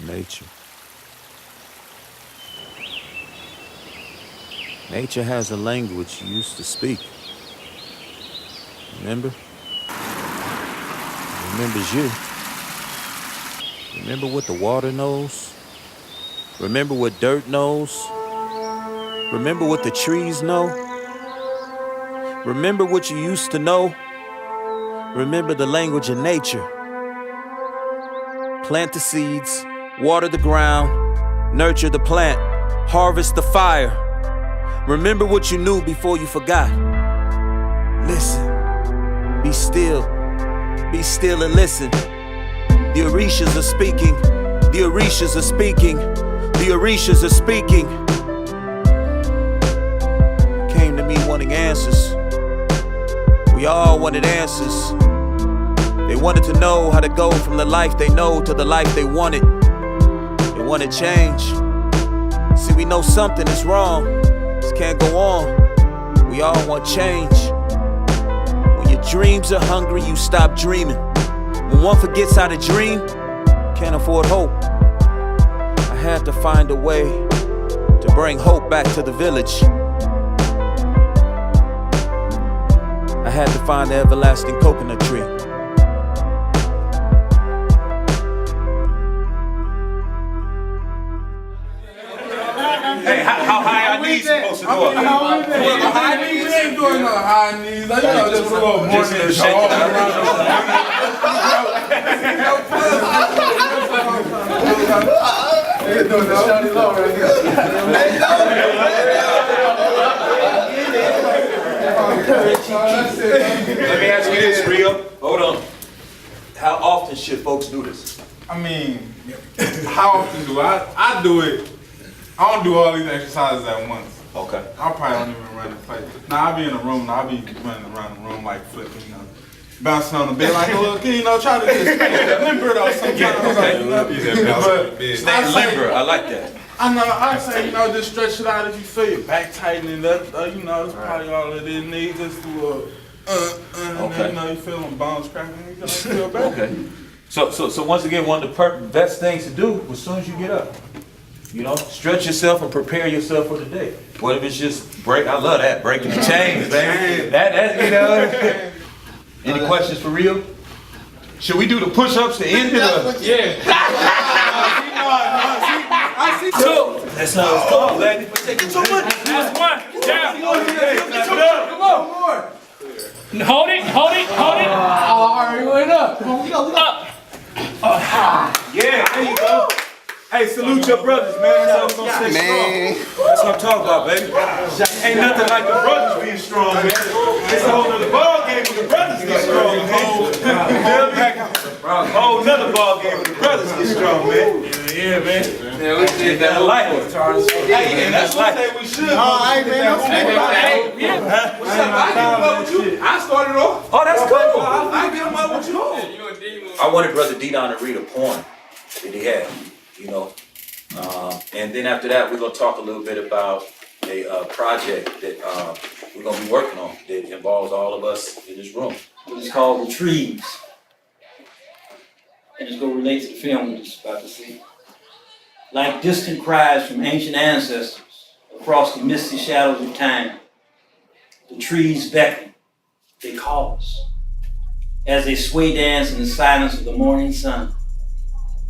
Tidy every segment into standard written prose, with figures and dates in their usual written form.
nature. Nature has a language you used to speak. Remember? It remembers you. Remember what the water knows? Remember what dirt knows? Remember what the trees know? Remember what you used to know? Remember the language of nature. Plant the seeds, water the ground, nurture the plant, harvest the fire. Remember what you knew before you forgot. Listen, be still and listen. The Orishas are speaking, the Orishas are speaking, the Orishas are speaking. Came to me wanting answers. We all wanted answers. They wanted to know how to go from the life they know to the life they wanted. They wanted change. See, we know something is wrong. This can't go on. We all want change. When your dreams are hungry, you stop dreaming. When one forgets how to dream, can't afford hope. I had to find a way to bring hope back to the village. I had to find the everlasting coconut tree. Hey, how high are knees supposed to go up? High knees? We ain't doing no high knees. Like, you know, just a little more than Let me ask you this, Rio. Hold on. How often should folks do this? I mean, how often do I do it? I don't do all these exercises at once. Okay. I probably don't even run the place. Now I be in the room. I'll be running around the room like flipping, you know, bouncing on the bed like a little kid, you know, try to get limber though sometimes. Stay limber. I like that. I know. I say, you know, just stretch it out if you feel your back tightening. That you know, that's probably all it is. Need just do okay. You know, you feel them bones cracking. You just feel better. Okay. So once again, one of the best things to do as soon as you get up. You know, stretch yourself and prepare yourself for the day. What if it's just break? I love that, breaking the chains, baby. That you know. Any questions for real? Should we do the push-ups to end it? Yeah. I see two. That's how it's called, baby. We're taking too much. That's one. Down. Come on, more. Hold it. Oh, I already went up. Come on, we go. Up. Yeah, there you go. Hey, salute your brothers, man. That's how we're gonna stay strong. That's what I'm talking about, baby. Ain't nothing like the brothers being strong, man. It's a whole nother ball game when the brothers get strong, man. A whole nother ball game when the brothers get strong, man. Yeah, man. Yeah, we did that life. Hey, that's what we should. Hey, man. What's up? I get him up with you. I started off. Oh, that's cool. I get him up with you. I wanted Brother D-Don to read a poem that he had. You know, and then after that, we're gonna talk a little bit about a project that we're gonna be working on that involves all of us in this room. It's called The Trees. And it's gonna relate to the film we're just about to see. Like distant cries from ancient ancestors across the misty shadows of time, the trees beckon, they call us, as they sway dance in the silence of the morning sun.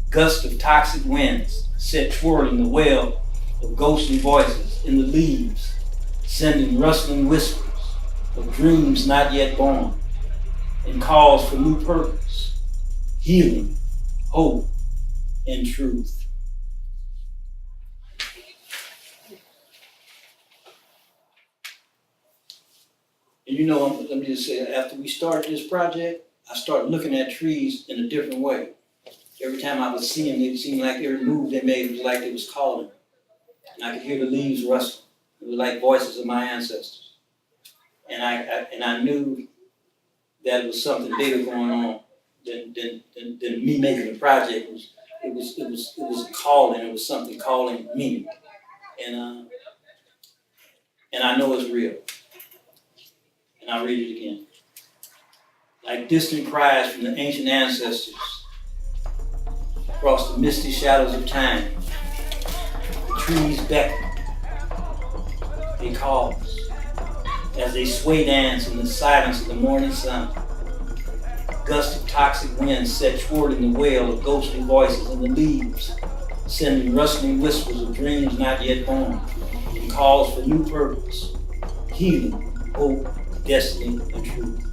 Gusts of toxic winds set twirling the wail of ghostly voices in the leaves, sending rustling whispers of dreams not yet born, and calls for new purpose, healing, hope, and truth. And you know, let me just say, after we started this project, I started looking at trees in a different way. Every time I would see them, it seemed like every move they made was like it was calling. And I could hear the leaves rustle. It was like voices of my ancestors. And I knew that it was something bigger going on than me making the project. It was calling. It was something calling me. And I know it's real. And I'll read it again. Like distant cries from the ancient ancestors across the misty shadows of time. The trees beckon, they call us as they sway dance in the silence of the morning sun. Gusts of toxic winds set short in the wail of ghostly voices in the leaves, sending rustling whispers of dreams not yet born, and calls for new purpose, healing, hope, destiny, and truth.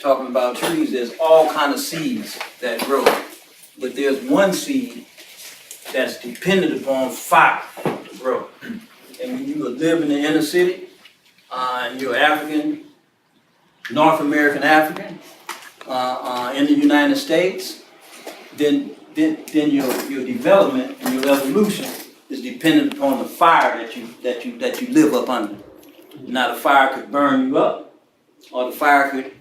Talking about trees, there's all kind of seeds that grow, but there's one seed that's dependent upon fire to grow. And when you live in the inner city, and you're African, North American African, in the United States, then your development and your evolution is dependent upon the fire that you live up under. Now the fire could burn you up, or the fire could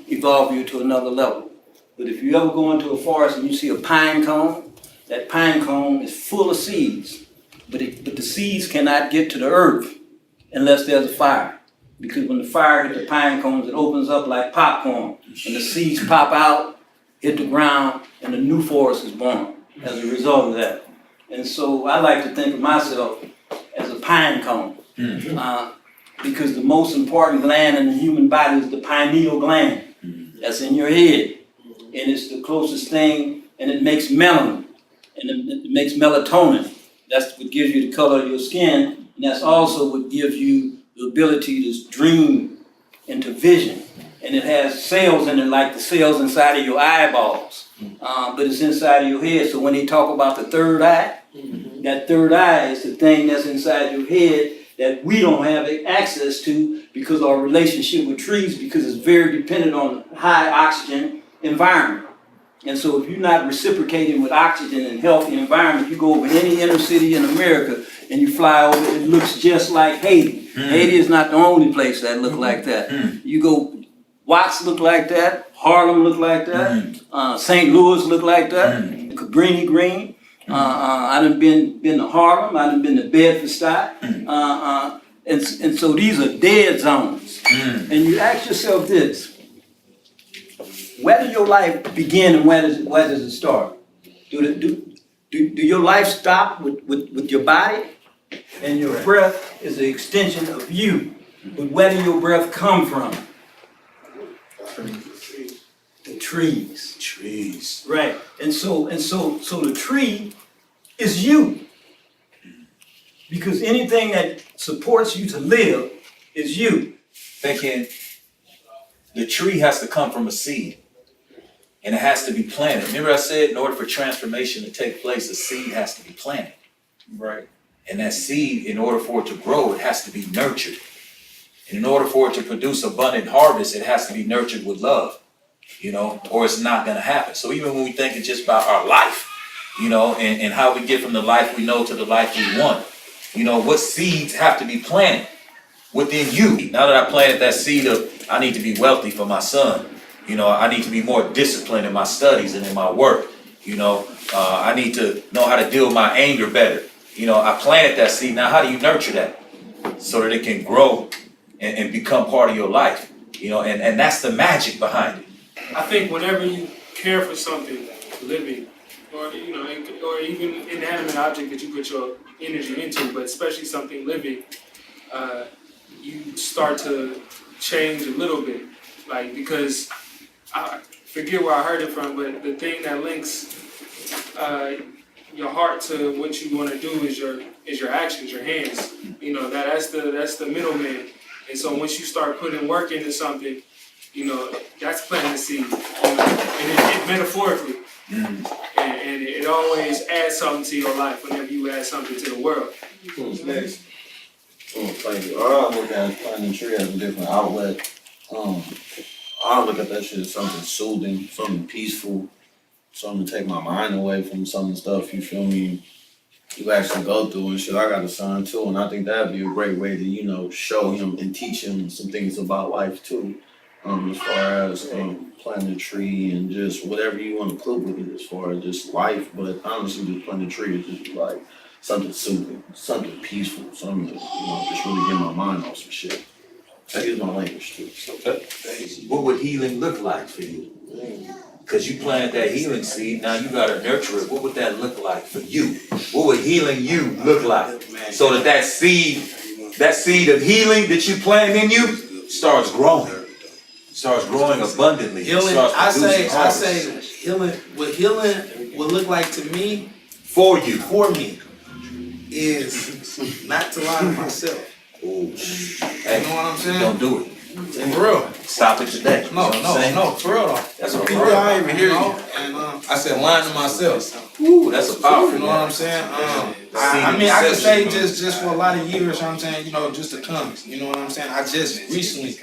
evolve you to another level. But if you ever go into a forest and you see a pine cone, that pine cone is full of seeds, but the seeds cannot get to the earth unless there's a fire. Because when the fire hits the pine cones, it opens up like popcorn, and the seeds pop out, hit the ground, and a new forest is born as a result of that. And so I like to think of myself as a pine cone. Because the most important gland in the human body is the pineal gland. That's in your head. And it's the closest thing, and it makes melanin, and it makes melatonin. That's what gives you the color of your skin, and that's also what gives you the ability to dream into vision. And it has cells in it like the cells inside of your eyeballs, but it's inside of your head. So when they talk about the third eye, that third eye is the thing that's inside your head that we don't have access to because of our relationship with trees, because it's very dependent on high oxygen environment. And so if you're not reciprocating with oxygen and healthy environment, you go over any inner city in America and you fly over, it looks just like Haiti. Haiti is not the only place that look like that. You go, Watts look like that, Harlem look like that, St. Louis look like that, Cabrini Green. I done been to Harlem, I done been to Bedford-Stuy, and so these are dead zones. And you ask yourself this: where does your life begin and where does it start? Do your life stop with your body? And your breath is an extension of you. But where do your breath come from? The trees. Trees. Right. And so the tree is you. Because anything that supports you to live is you. Thinking the tree has to come from a seed. And it has to be planted. Remember I said in order for transformation to take place, a seed has to be planted. Right. And that seed, in order for it to grow, it has to be nurtured. And in order for it to produce abundant harvest, it has to be nurtured with love, or it's not going to happen. So even when we think it's just about our life, and how we get from the life we know to the life we want, what seeds have to be planted within you. Now that I planted that seed of, I need to be wealthy for my son, I need to be more disciplined in my studies and in my work, I need to know how to deal with my anger better. I planted that seed. Now how do you nurture that so that it can grow and become part of your life, and that's the magic behind it. I think whenever you care for something living, or or even inanimate object that you put your energy into, but especially something living, you start to change a little bit, because I forget where I heard it from, but the thing that links your heart to what you want to do is your actions, your hands. That's the middleman. And so once you start putting work into something, that's planting the seed. And it metaphorically. And it always adds something to your life whenever you add something to the world. Who's next? Thank you. I look at planting a tree as a different outlet. I look at that shit as something soothing, something peaceful, something to take my mind away from some of the stuff, you feel me, you actually go through and shit. I got a son too, and I think that'd be a great way to, show him and teach him some things about life too. as far as planting a tree and just whatever you want to cook with it as far as just life. But honestly, just planting a tree is just like something soothing, something peaceful, something that, just really get my mind off some shit. I use my language too. So. What would healing look like for you? Because you planted that healing seed, now you gotta nurture it. What would that look like for you? What would healing you look like? So that seed of healing that you plant in you starts growing abundantly. Healing, I say healing, what healing would look like to me, for me, is not to lie to myself. Ooh. Hey, you know what I'm saying? Don't do it. For real. Stop it today. No, for real though. That's a People, I even hear you. And I said lying to myself. Ooh, that's a powerful. You know what I'm saying? I mean, I could say just for a lot of years, you know what I'm saying, just to come. You know what I'm saying? I just recently,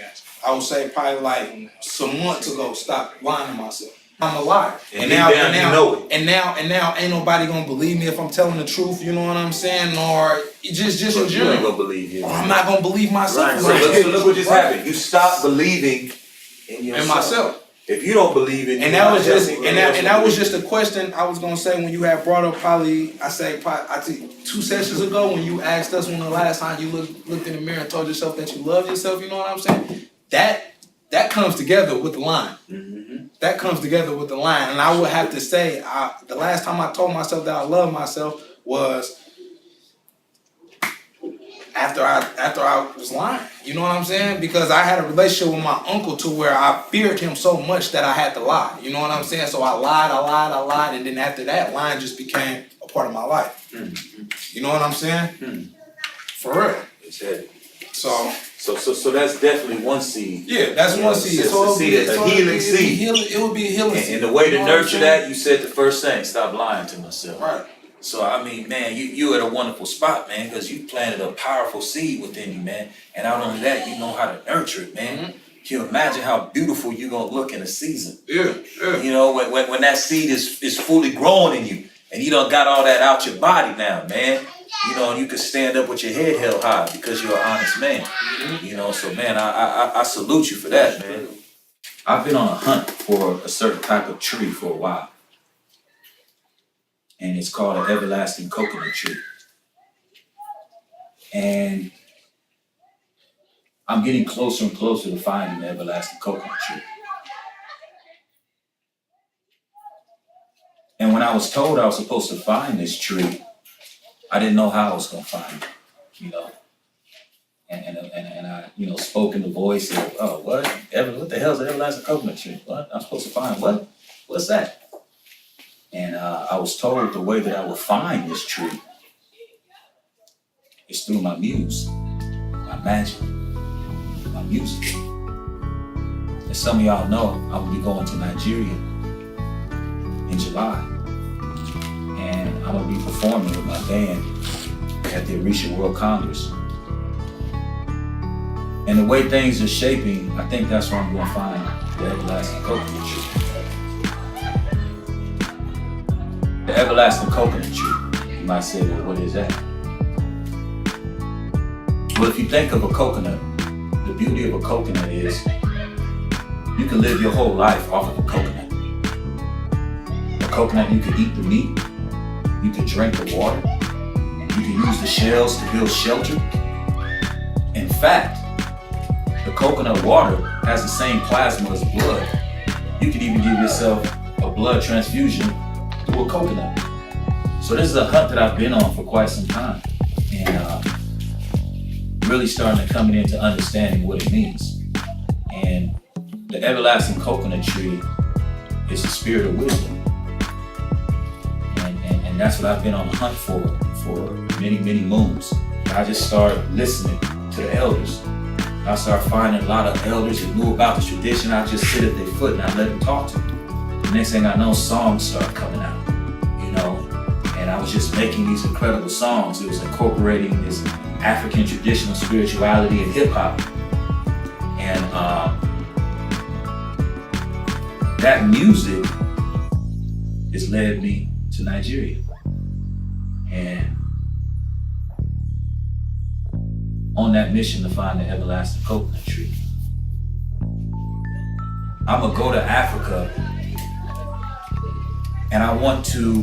I would say probably like some months ago, stopped lying to myself. I'm a liar. And now ain't nobody gonna believe me if I'm telling the truth, you know what I'm saying? Or just in general. You ain't gonna believe you. I'm not gonna believe myself. Right. So look what just happened. You stopped believing in yourself. In myself. If you don't believe in and that was just a question I was gonna say when you had brought up I think 2 sessions ago when you asked us when the last time you looked in the mirror and told yourself that you love yourself, you know what I'm saying? That comes together with the line. Mm-hmm. That comes together with the line. And I would have to say, the last time I told myself that I love myself was after I was lying. You know what I'm saying? Because I had a relationship with my uncle to where I feared him so much that I had to lie. You know what I'm saying? So I lied, and then after that, lying just became a part of my life. Mm-hmm. You know what I'm saying? Mm-hmm. For real. It's heavy. So that's definitely one seed. Yeah, that's one seed. It's a healing seed. It would be a healing seed. And the way to nurture that, you said the first thing, stop lying to myself. Right. So I mean, man, you at a wonderful spot, man, because you planted a powerful seed within you, man. And not only that, you know how to nurture it, man. Mm-hmm. Can you imagine how beautiful you're gonna look in a season? Yeah. You know, when that seed is fully growing in you, and you done got all that out your body now, man. You know, and you can stand up with your head held high because you're an honest man. Mm-hmm. You know, so man, I salute you for that, man. I've been on a hunt for a certain type of tree for a while. And it's called an everlasting coconut tree. And I'm getting closer and closer to finding the everlasting coconut tree. And when I was told I was supposed to find this tree, I didn't know how I was gonna find it, you know. And I, spoke in the voice of, oh, what the hell is an everlasting coconut tree? What? I'm supposed to find what? What's that? And I was told the way that I would find this tree is through my muse, my magic, my music. As some of y'all know, I will be going to Nigeria in July. And I'm gonna be performing with my band at the Arisha World Congress. And the way things are shaping, I think that's where I'm gonna find the everlasting coconut tree. The everlasting coconut tree. You might say, well, what is that? Well, if you think of a coconut, the beauty of a coconut is you can live your whole life off of a coconut. A coconut, you can eat the meat, you can drink the water, you can use the shells to build shelter. In fact, the coconut water has the same plasma as blood. You can even give yourself a blood transfusion through a coconut. So this is a hunt that I've been on for quite some time, and really starting to come into understanding what it means. And the everlasting coconut tree is the spirit of wisdom. And that's what I've been on the hunt for many, many moons. I just started listening to the elders. I started finding a lot of elders that knew about the tradition. I just sit at their foot and I let them talk to me. The next thing I know, songs start coming out, and I was just making these incredible songs. It was incorporating this African traditional spirituality and hip hop. And that music has led me to Nigeria. And on that mission to find the everlasting coconut tree. I'm gonna go to Africa, and I want to,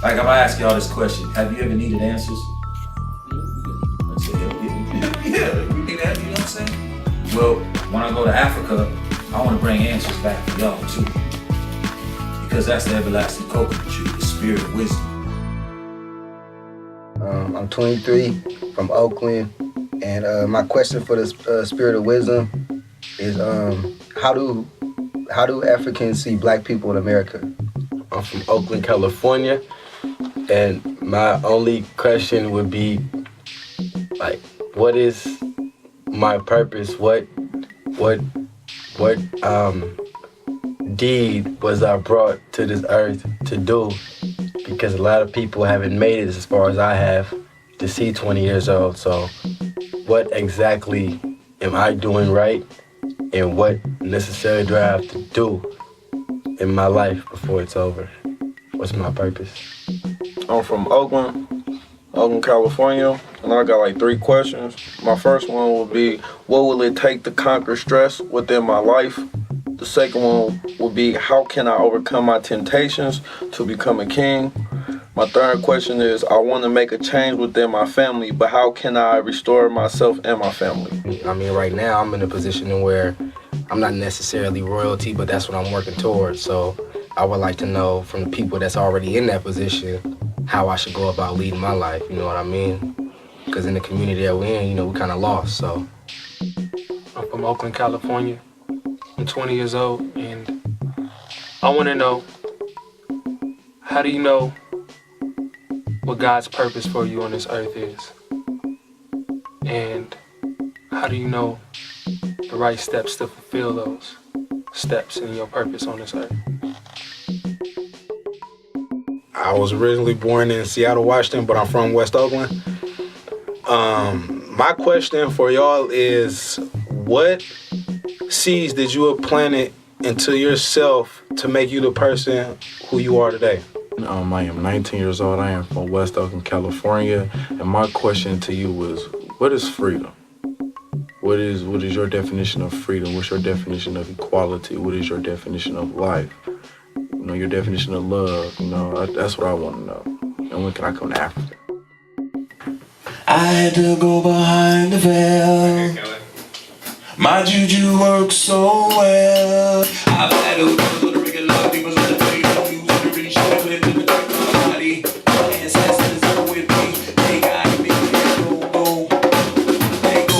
like, I'm gonna ask y'all this question: have you ever needed answers? Let's say, yeah, you need that. You know what I'm saying? Well, when I go to Africa, I want to bring answers back for y'all too, because that's the everlasting coconut tree, the spirit of wisdom. I'm 23 from Oakland, and my question for the spirit of wisdom is how do Africans see black people in America? I'm from Oakland, California, and my only question would be, like, what is my purpose? What deed was I brought to this earth to do? Because a lot of people haven't made it as far as I have to see 20 years old. So what exactly am I doing right, and what necessarily do I have to do in my life before it's over? What's my purpose? I'm from Oakland, California, and I got like 3 questions. My first one will be, what will it take to conquer stress within my life? The second one will be, how can I overcome my temptations to become a king? My third question is, I want to make a change within my family, but how can I restore myself and my family? I mean, right now I'm in a position where I'm not necessarily royalty, but that's what I'm working towards. So I would like to know from the people that's already in that position how I should go about leading my life, you know what I mean? Because in the community that we're in, you know, we're kind of lost, so. I'm from Oakland, California. I'm 20 years old, and I want to know, how do you know what God's purpose for you on this earth is? And how do you know the right steps to fulfill those steps in your purpose on this earth? I was originally born in Seattle, Washington, but I'm from West Oakland. My question for y'all is, what seeds did you have planted into yourself to make you the person who you are today? I am 19 years old. I am from West Oakland, California. And my question to you was, what is freedom? What is your definition of freedom? What's your definition of equality? What is your definition of life? You know, your definition of love. You know, that's what I want to know. And when can I come to Africa? I had to go behind the veil. My juju works so well. I've had to go to regular people's on the table. You to really show it in the dark of my body. My ancestors are with me. They got me. They go. They go.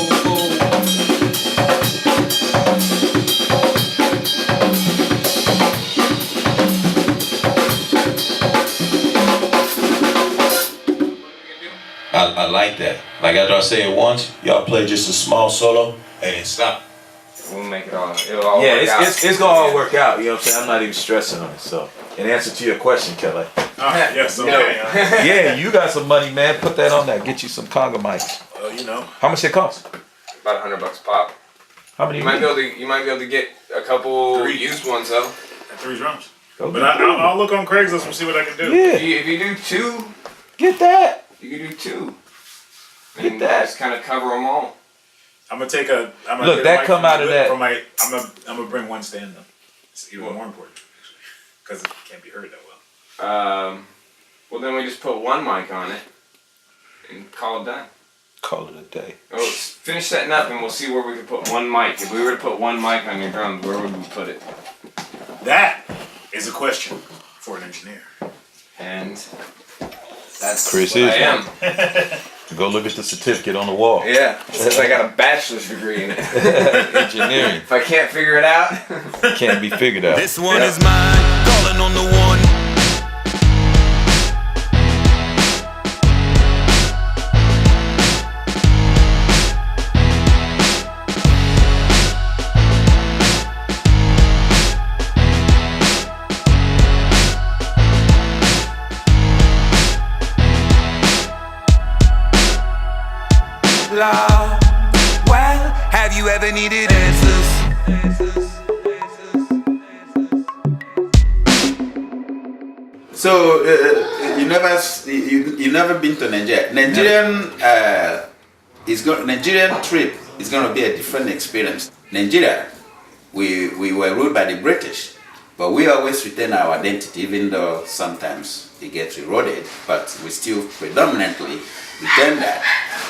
I like that. Like after I say it once, y'all play just a small solo and then stop. We'll make it all. It'll all Yeah, work out. it's gonna all work out. You know what I'm saying? I'm not even stressing on it. So, in answer to your question, Kelly. Yes, okay. Yeah, you got some money, man. Put that on that. Get you some conga mics. Well, you know. How much it cost? About $100 pop. How many? You might be able to get a couple used ones though. And 3 drums. Go But I'll look on Craigslist and see what I can do. Yeah. If you do 2, Get that. you can do 2. Get And that. just kind of cover them all. I'm gonna take a. I'm gonna Look, get a that mic come from out you of that. For my, I'm gonna bring one stand though. It's even more important because it can't be heard that well. Well then we just put one mic on it and call it done. Call it a day. Oh, let's finish setting up and we'll see where we can put one mic. If we were to put one mic on your drums, where would we put it? That is a question for an engineer. And that's Chris what is I am. Go look at the certificate on the wall. Yeah, it says I got a bachelor's degree in it. Engineering. If I can't figure it out, Can't be figured out. This one is mine, calling on the one. Well, have you ever needed answers? So you never been to Nigeria. Nigerian trip is going to be a different experience. Nigeria we were ruled by the British, but we always retain our identity, even though sometimes it gets eroded, but we still predominantly retain that.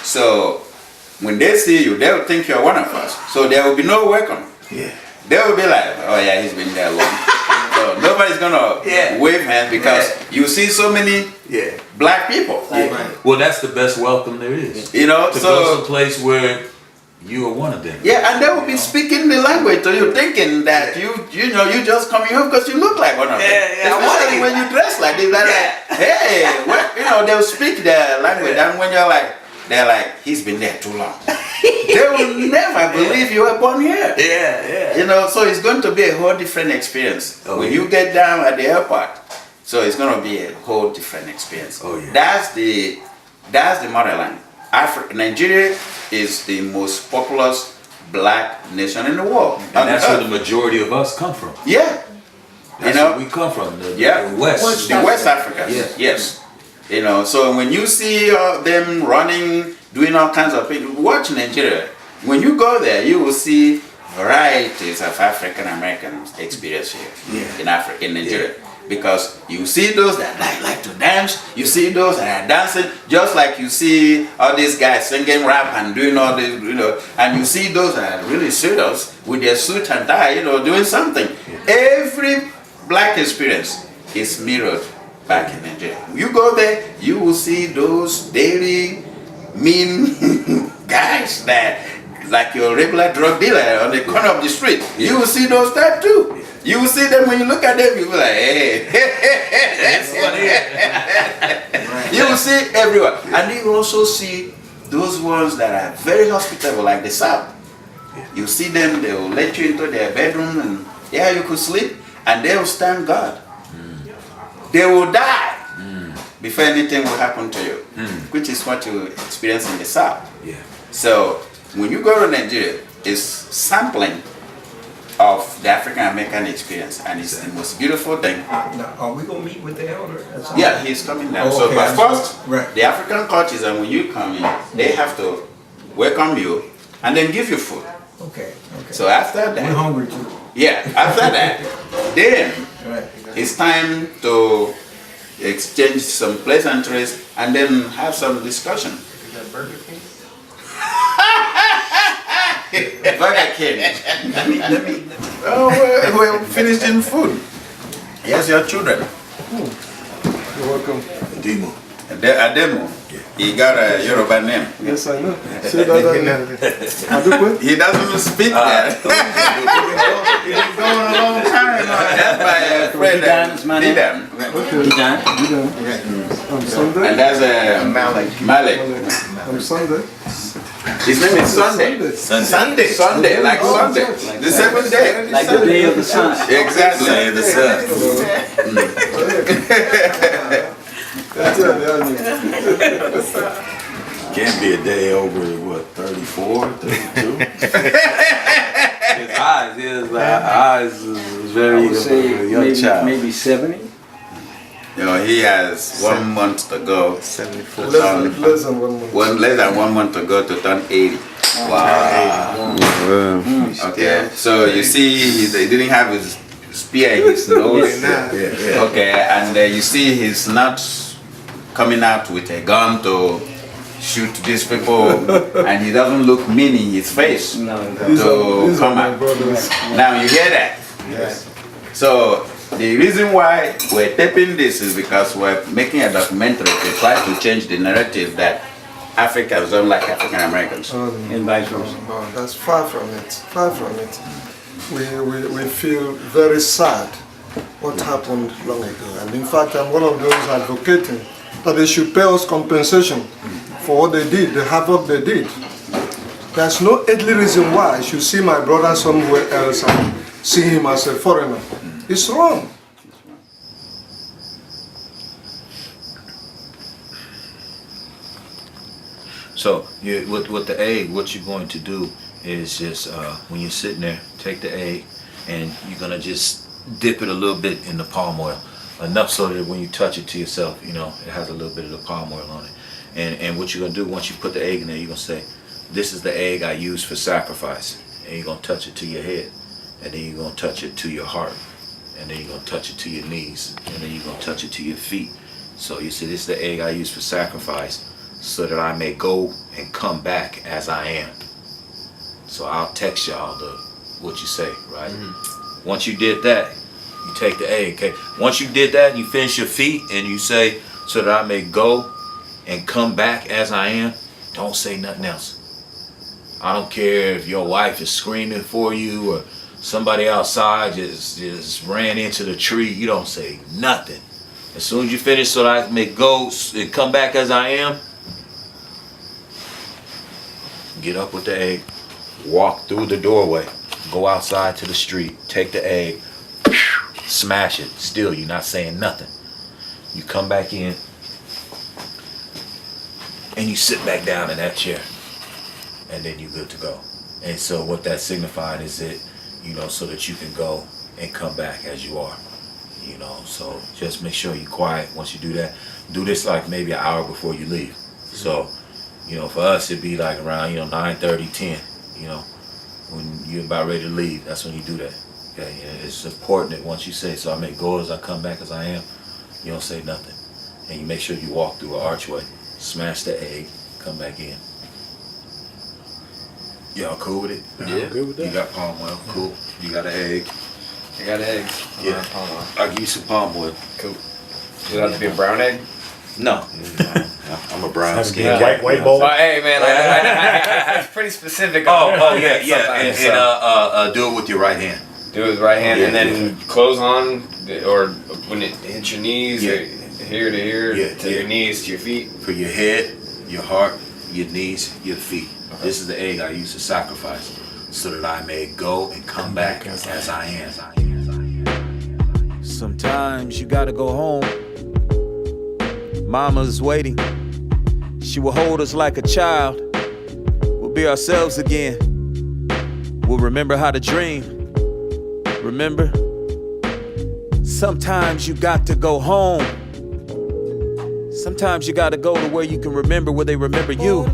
So when they see you, they will think you're one of us. So there will be no welcome. Yeah. They will be like, oh yeah, he's been there long. So nobody's gonna wave hands because you see so many black people. Well, that's the best welcome there is. You know, to so go someplace where you are one of them. yeah, and they will be speaking the language to you, thinking that you just coming home because you look like one of them. Especially when you dress like this, like, hey, they'll speak their language, and when they're like, he's been there too long. They will never believe you were born here. You know, so it's going to be a whole different experience when you get down at the airport. So it's going to be a whole different experience. That's the motherland. Nigeria is the most populous black nation in the world. And that's where the majority of us come from. Yeah. That's where we come from, the West. The West Africa. Yes. You know, so when you see them running, doing all kinds of things, watch Nigeria. When you go there, you will see varieties of African American experience here in Africa, in Nigeria. Because you see those that like to dance, you see those that are dancing, just like you see all these guys singing rap and doing all this, and you see those that are really serious with their suit and tie, doing something. Every black experience is mirrored back in Nigeria. You go there, you will see those daily mean guys that, like your regular drug dealer on the corner of the street. You will see those type too. You will see them when you look at them, you will be like, hey. You will see everywhere. And you will also see those ones that are very hospitable, like the South. You see them, they will let you into their bedroom and you could sleep, and they will stand guard. They will die before anything will happen to you, which is what you experience in the South. So when you go to Nigeria, it's sampling of the African American experience, and it's the most beautiful thing. Now, are we gonna meet with the elder? Yeah, he's coming down. Oh, So, okay. but first, the African cultures, and when you come in, they have to welcome you and then give you food. Okay. So after that, We're hungry too. yeah, after that, then it's time to exchange some pleasantries and then have some discussion. Is that Burger King? Burger King. Let me. Oh, we're finishing food. Yes, your children. You're welcome. Ademo. Ademo. He got a Yoruba name. Yes, I know. Say that. He doesn't even speak that. He's been going a long time. That's my friend. Didam. I'm Sunday. And that's Malik. I'm Sunday. His name is Sunday. Sunday, like Sunday. The seventh day. Like the day of the sun. Exactly. Day of the sun. Can't be a day over, what, 34, 32? His eyes is very young child. Maybe 70. He has 1 month to go. 74. Less than 1 month. Less than 1 month to go to turn 80. Wow. Okay, so you see, he didn't have his spear in his nose. Okay, and you see he's not coming out with a gun to shoot these people, and he doesn't look mean in his face to come out. Now you hear that? Yes. So the reason why we're taping this is because we're making a documentary to try to change the narrative that Africans don't like African Americans. And vice versa. No, that's far from it. Far from it. We feel very sad what happened long ago. And in fact, I'm one of those advocating that they should pay us compensation for what they did, the havoc they did. There's no earthly reason why I should see my brother somewhere else and see him as a foreigner. It's wrong. So with the egg, what you're going to do is just when you're sitting there, take the egg and you're gonna just dip it a little bit in the palm oil, enough so that when you touch it to yourself, it has a little bit of the palm oil on it. And what you're gonna do once you put the egg in there, you're gonna say, "This is the egg I used for sacrifice," and you're gonna touch it to your head, and then you're gonna touch it to your heart, and then you're gonna touch it to your knees, and then you're gonna touch it to your feet. So you see, this is the egg I use for sacrifice, so that I may go and come back as I am. So I'll text y'all what you say, right? Once you did that, you take the egg, okay? Once you did that, you finish your feet, and you say, so that I may go and come back as I am. Don't say nothing else. I don't care if your wife is screaming for you or somebody outside just ran into the tree. You don't say nothing. As soon as you finish, so that I may go and come back as I am, get up with the egg, walk through the doorway, go outside to the street, take the egg, smash it. Still, you're not saying nothing. You come back in, and you sit back down in that chair, and then you're good to go. And so what that signified is that, so that you can go and come back as you are. So just make sure you're quiet once you do that. Do this like maybe an hour before you leave. So, for us it'd be like around, 9:30, 10, when you're about ready to leave, that's when you do that. Okay, and it's important that once you say, so I may go as I come back as I am, you don't say nothing. And you make sure you walk through an archway, smash the egg, come back in. Y'all cool with it? Yeah, good with that. You got palm oil, cool. You got an egg. I got eggs. Yeah, Palm oil. I'll give you some palm oil. Cool. Does it have to be a brown egg? No, I'm a brown skin. Yeah, white bowl. Well, hey man, it's pretty specific. Yeah, and do it with your right hand. Do it with right hand, Yeah, and then clothes on, or when it hits your knees, Yeah. or here to here, to your knees, to your feet. For your head, your heart, your knees, your feet. This is the egg I use to sacrifice, so that I may go and come back as I am. Sometimes you gotta go home. Mama's waiting. She will hold us like a child. We'll be ourselves again. We'll remember how to dream. Remember? Sometimes you got to go home. Sometimes you gotta go to where you can remember where they remember you.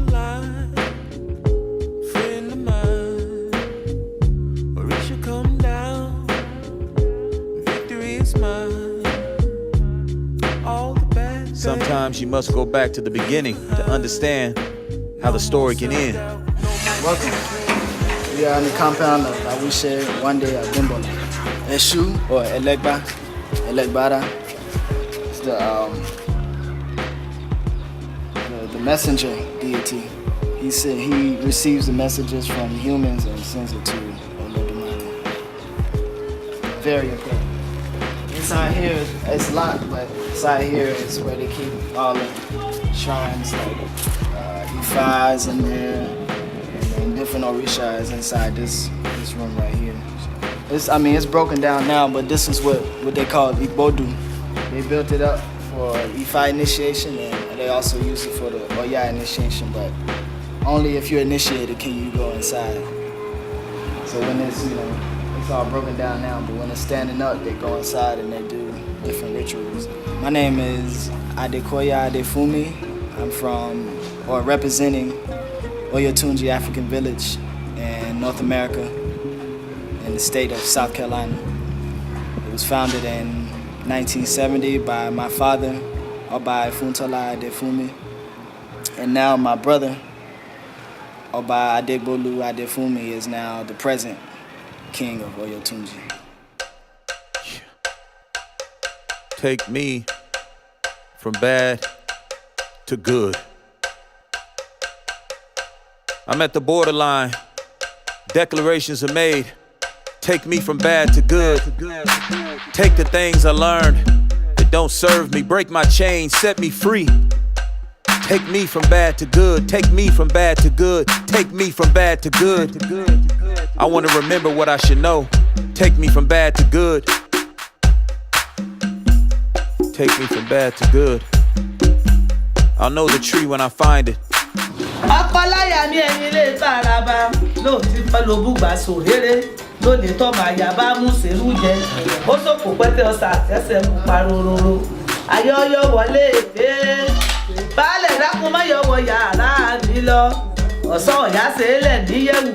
Sometimes you must go back to the beginning to understand how the story can end. Welcome. We are in the compound of Awise Wande Abimbola. Eshu or Elegbara. It's the messenger deity. He said he receives the messages from humans and sends it to Olodumare. Very important. Inside here, it's a lot, but inside here is where they keep all the shrines, like Ifas in there, and different Orishas inside this room right here. It's broken down now, but this is what they call Igbodu. They built it up for Ifa initiation, and they also use it for the Oya initiation, but only if you're initiated can you go inside. So when it's, it's all broken down now, but when it's standing up, they go inside and they do different rituals. My name is Adekoya Adefumi. I'm representing Oyotunji African Village in North America, in the state of South Carolina. It was founded in 1970 by my father, Oba Funtola Adefumi, and now my brother, Oba Adegbolu Adefumi, is now the present king of Oyotunji. Take me from bad to good. I'm at the borderline. Declarations are made. Take me from bad to good. Take the things I learned that don't serve me. Break my chains, set me free. Take me from bad to good. Take me from bad to good. Take me from bad to good. I want to remember what I should know. Take me from bad to good. Take me from bad to good. I'll know the tree when I find it. Ọkọláyà mi ẹ̀yin lè faraba lóòtí pẹ̀lú bùgbà sòréré lóde tọ́mọ àyàbá mú sèrú jẹ ó sòkò pẹ́tẹ́ ọ̀sà àtẹ́sẹ̀ mú parororo ayọ́yọ́ wọlé èdè baálẹ̀ dákun mọ́yọ̀ wọ yàrá mi lọ ọ̀sán ọ̀yá sẹ́lẹ̀ níyẹ̀wò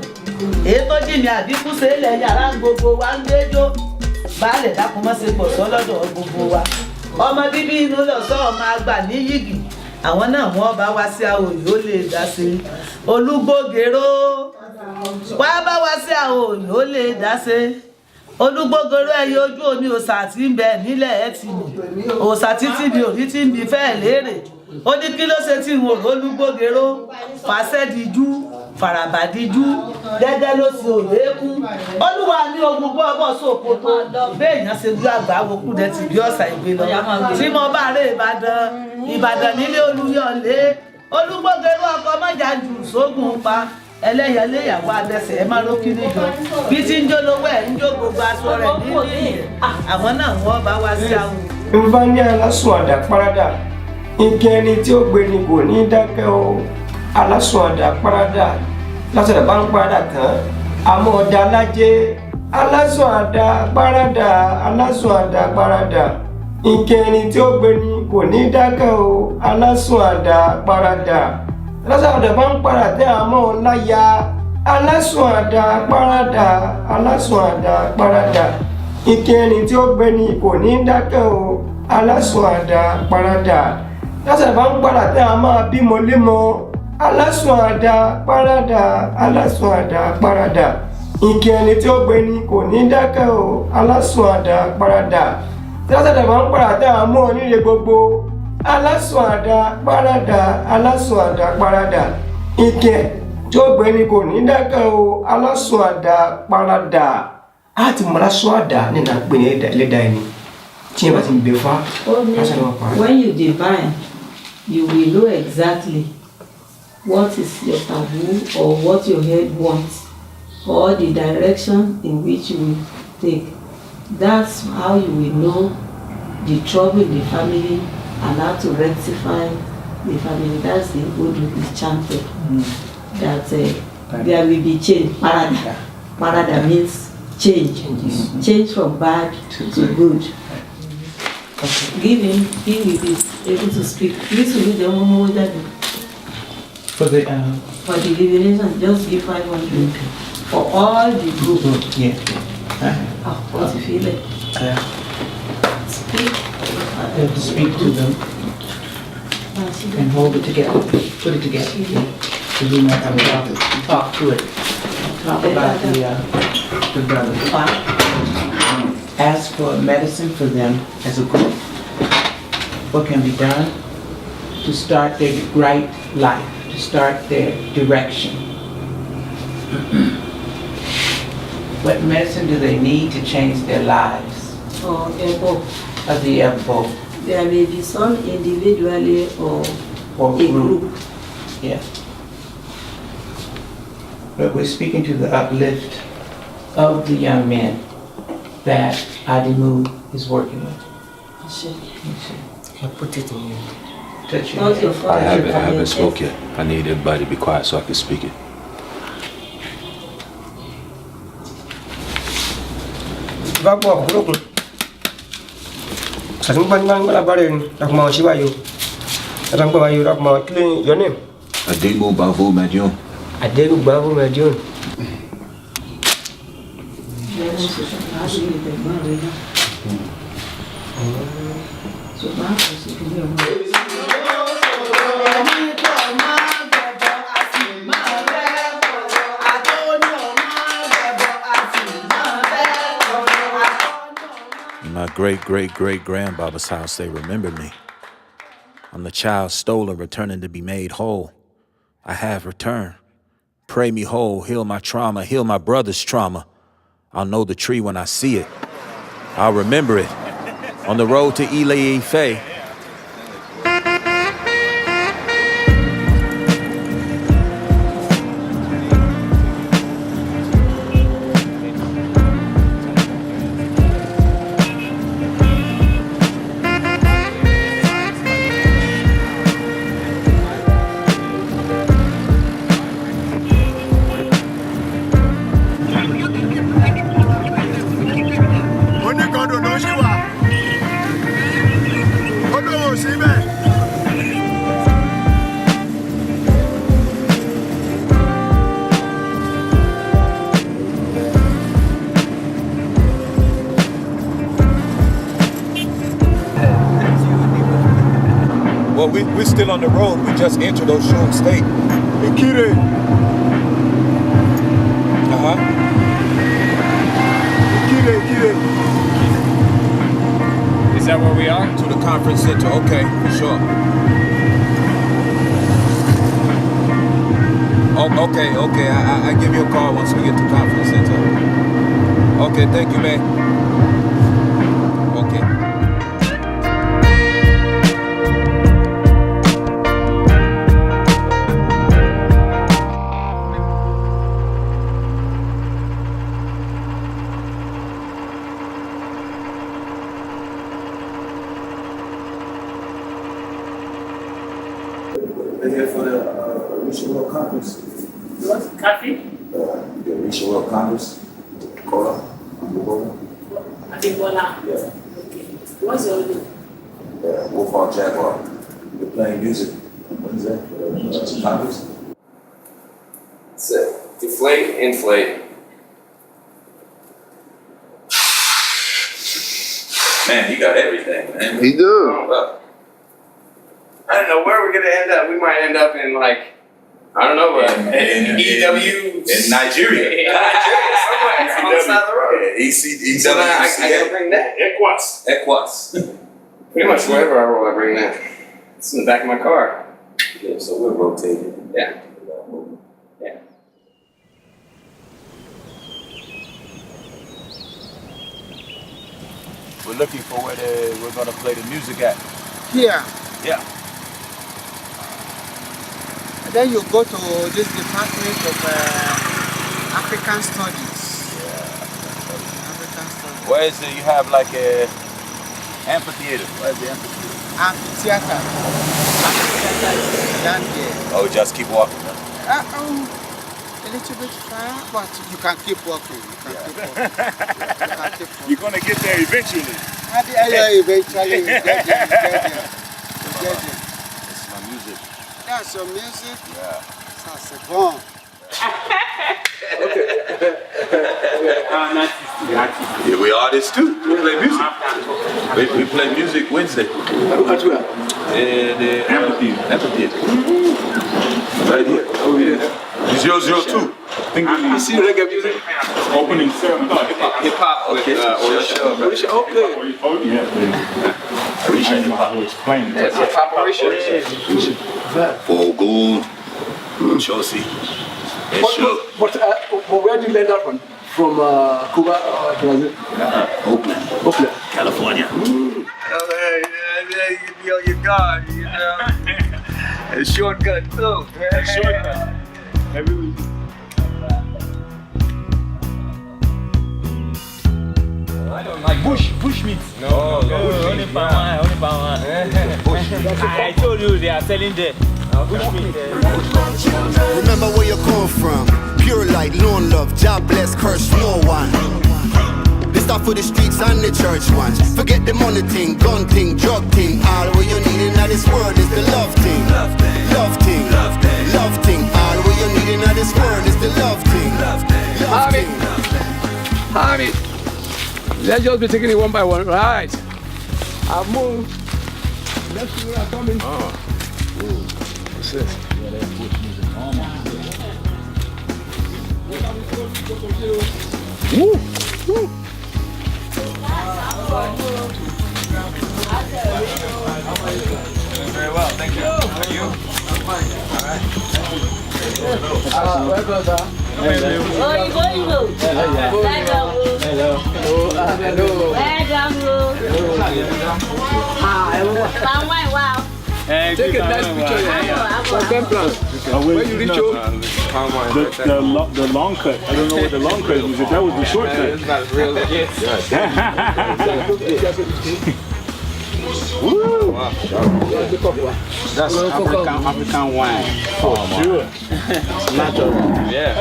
èyí tó jí ni àbíkú ṣe é lẹ̀ yàrá gbogbo wa ń gbẹ́jọ́ baálẹ̀ dákun má ṣe pọ̀ sọ́ lọ́dọ̀ gbogbo wa ọmọ bíbí inú lọ́sọ̀ ọmọ àgbà ní yìgì àwọn náà wọ́n bá wá sí àwọn òyìn ó lè dá sí olúgbògèrò wá bá wá sí àwọn òyìn ó lè dá sí olúgbògèrò ẹyẹ ojú omi òòṣà tí ń bẹ nílẹ̀ ẹ ti mọ̀ òòṣà títí mi ò rí tí ń bi fẹ́ẹ̀ léèrè ó ní kí ló ṣe tí n ò olúgbògèrò fàṣẹ́dìjú farabadiju gẹ́gẹ́ ló sì òlékún olúwa ní ogun bọ́ọ̀bọ̀ sóòkòtò béèyàn ṣe gbé àgbà wokú dẹ ti bí ọ̀sà ìgbé lọ tí mo bá rè ìbàdàn nílé olúyọ̀lé olúgbògèrò ọkọ mọ́jà jù sógun pa ẹlẹ́yẹlé ìyàwó adẹ́sẹ̀ ẹ má lókì níjọ bí tí ń jó lówó ẹ̀ ń jó gbogbo aṣọ rẹ̀ nílé àwọn náà wọ́n bá wá sí àwọn. nfa ní alásùn àdá parada ike ẹni tí ó gbé ni kò ní dákẹ́ o alásùn àdá parada lásìkò bá ń parada tán àmọ́ ọ̀dà alájẹ́ alásùn àdá parada alásùn àdá parada ike ẹni tí ó gbé ni kò ní dákẹ́ o alásùn àdá parada lásìkò bá ń parada tán àmọ́ ọ̀láya alásùn àdá parada alásùn àdá parada ike ẹni tí ó gbé ni kò ní dákẹ́ o alásùn àdá parada lásìkò bá ń parada tán àmọ́ bímọ lémọ alásùn àdá parada alásùn àdá parada ike ẹni tí ó gbé ni kò ní dákẹ́ o alásùn àdá parada lásìkò bá ń parada tán àmọ́ oníire gbogbo alásùn àdá parada alásùn àdá parada ike tí ó gbé ni kò ní dákẹ́ o alásùn àdá parada a ti mọ alásùn àdá nínú àgbẹ̀ ní ẹlẹ́dàá ẹni tí yẹn bá ti ń gbé fá lásìkò wọn pa. When you divine, you will know exactly what is your taboo or what your head wants or the direction in which you will take. That's how you will know the trouble in the family and how to rectify the family. That's the good is chanted. That there will be change. Parada. Parada means change. Change from bad to good. Give him, he will be able to speak. This will be the only way that For the divination, just give 500 for all the group. Yeah. What you feel it? Speak. Speak to them and hold it together. Put it together. So we might have a talk to it. Talk about the brother. Ask for medicine for them as a group. What can be done to start their right life, to start their direction? What medicine do they need to change their lives? Or elbow. Of the elbow. There may be some individually or a group. Yeah. But we're speaking to the uplift of the young men that Adimu is working with. I put it in you. Touch your I haven't spoken yet. I need everybody to be quiet so I can speak it. Bapak buruk. Saya sempat ngalabarin, nak mau si Bayu. Orang Bayu nak mau clean your name. Adegu Bavu Madion. Adegu Bavu Madion. In my great-great-great-grandfather's house, they remember me. I'm the child stolen, returning to be made whole. I have returned. Pray me whole, heal my trauma, heal my brother's trauma. I'll know the tree when I see it. I'll remember it. On the road to Ile Ife, we're still on the road. We just entered Oshun State. Hey, Kire. Kire. Is that where we are? To the conference center. Okay, for sure. Oh, okay. I give you a call once we get to conference center. Okay, thank you, man. Okay. We're here for the Risha World Congress. What? Coffee? The Risha World Congress. Cola. Adibola. Yeah. Okay. What's your name? WolfHawkJaguar. We're playing music. What is that? Congress? So, inflate. Man, he got everything, man. He do. I don't know where we're gonna end up. We might end up in like, I don't know, EW. In Nigeria. In Nigeria, somewhere on the side of the road. EW. So now I gotta bring that. Equas. Pretty much wherever I roll, I bring that. It's in the back of my car. Yeah, so we're rotating. Yeah. We're looking for where we're gonna play the music at. Here. Yeah. And then you go to this department of African Studies. African Studies. Where is it? You have like a amphitheater. Where's the amphitheater? Amphitheater. Amphitheater is down here. Oh, just keep walking. A little bit far, but you can keep walking. You're gonna get there eventually. Yeah, eventually you get there. This is my music. That's your music? Yeah. That's a bomb. Yeah, we artists too. We play music. We play music Wednesday. In the amphitheater. Right here. Oh yeah. 002. You see reggae music? Opening ceremony. Hip hop with Orisha. Okay. Oh yeah. Orisha hip hop. Explain it. That's hip hop Orisha. For gold. Chelsea. But where did you learn that one? From Cuba or Brazil? Oakland. California. Be on your guard, you know. A shortcut too. A shortcut. Every week. I don't like bush meat. No, only power. I told you they are selling there. Bush meat. Remember where you come from. Pure light, lone love, job bless, curse no one. This stuff for the streets and the church ones. Forget the money thing, gun thing, drug thing. All what you need in this world is the love thing. Love thing. All what you need in this world is the love thing. Harvey, let's just be taking it one by one, right? I've moved. Let's see where I'm coming. What's this? Woo! Very well, thank you. How are you? I'm fine. All right. Welcome, sir. Hello. Take a nice picture. When you reach home, the long cut. I don't know what the long cut was. That was the short cut. It's not as real as it Woo! Wow. That's African wine. For sure. Natural. Yeah.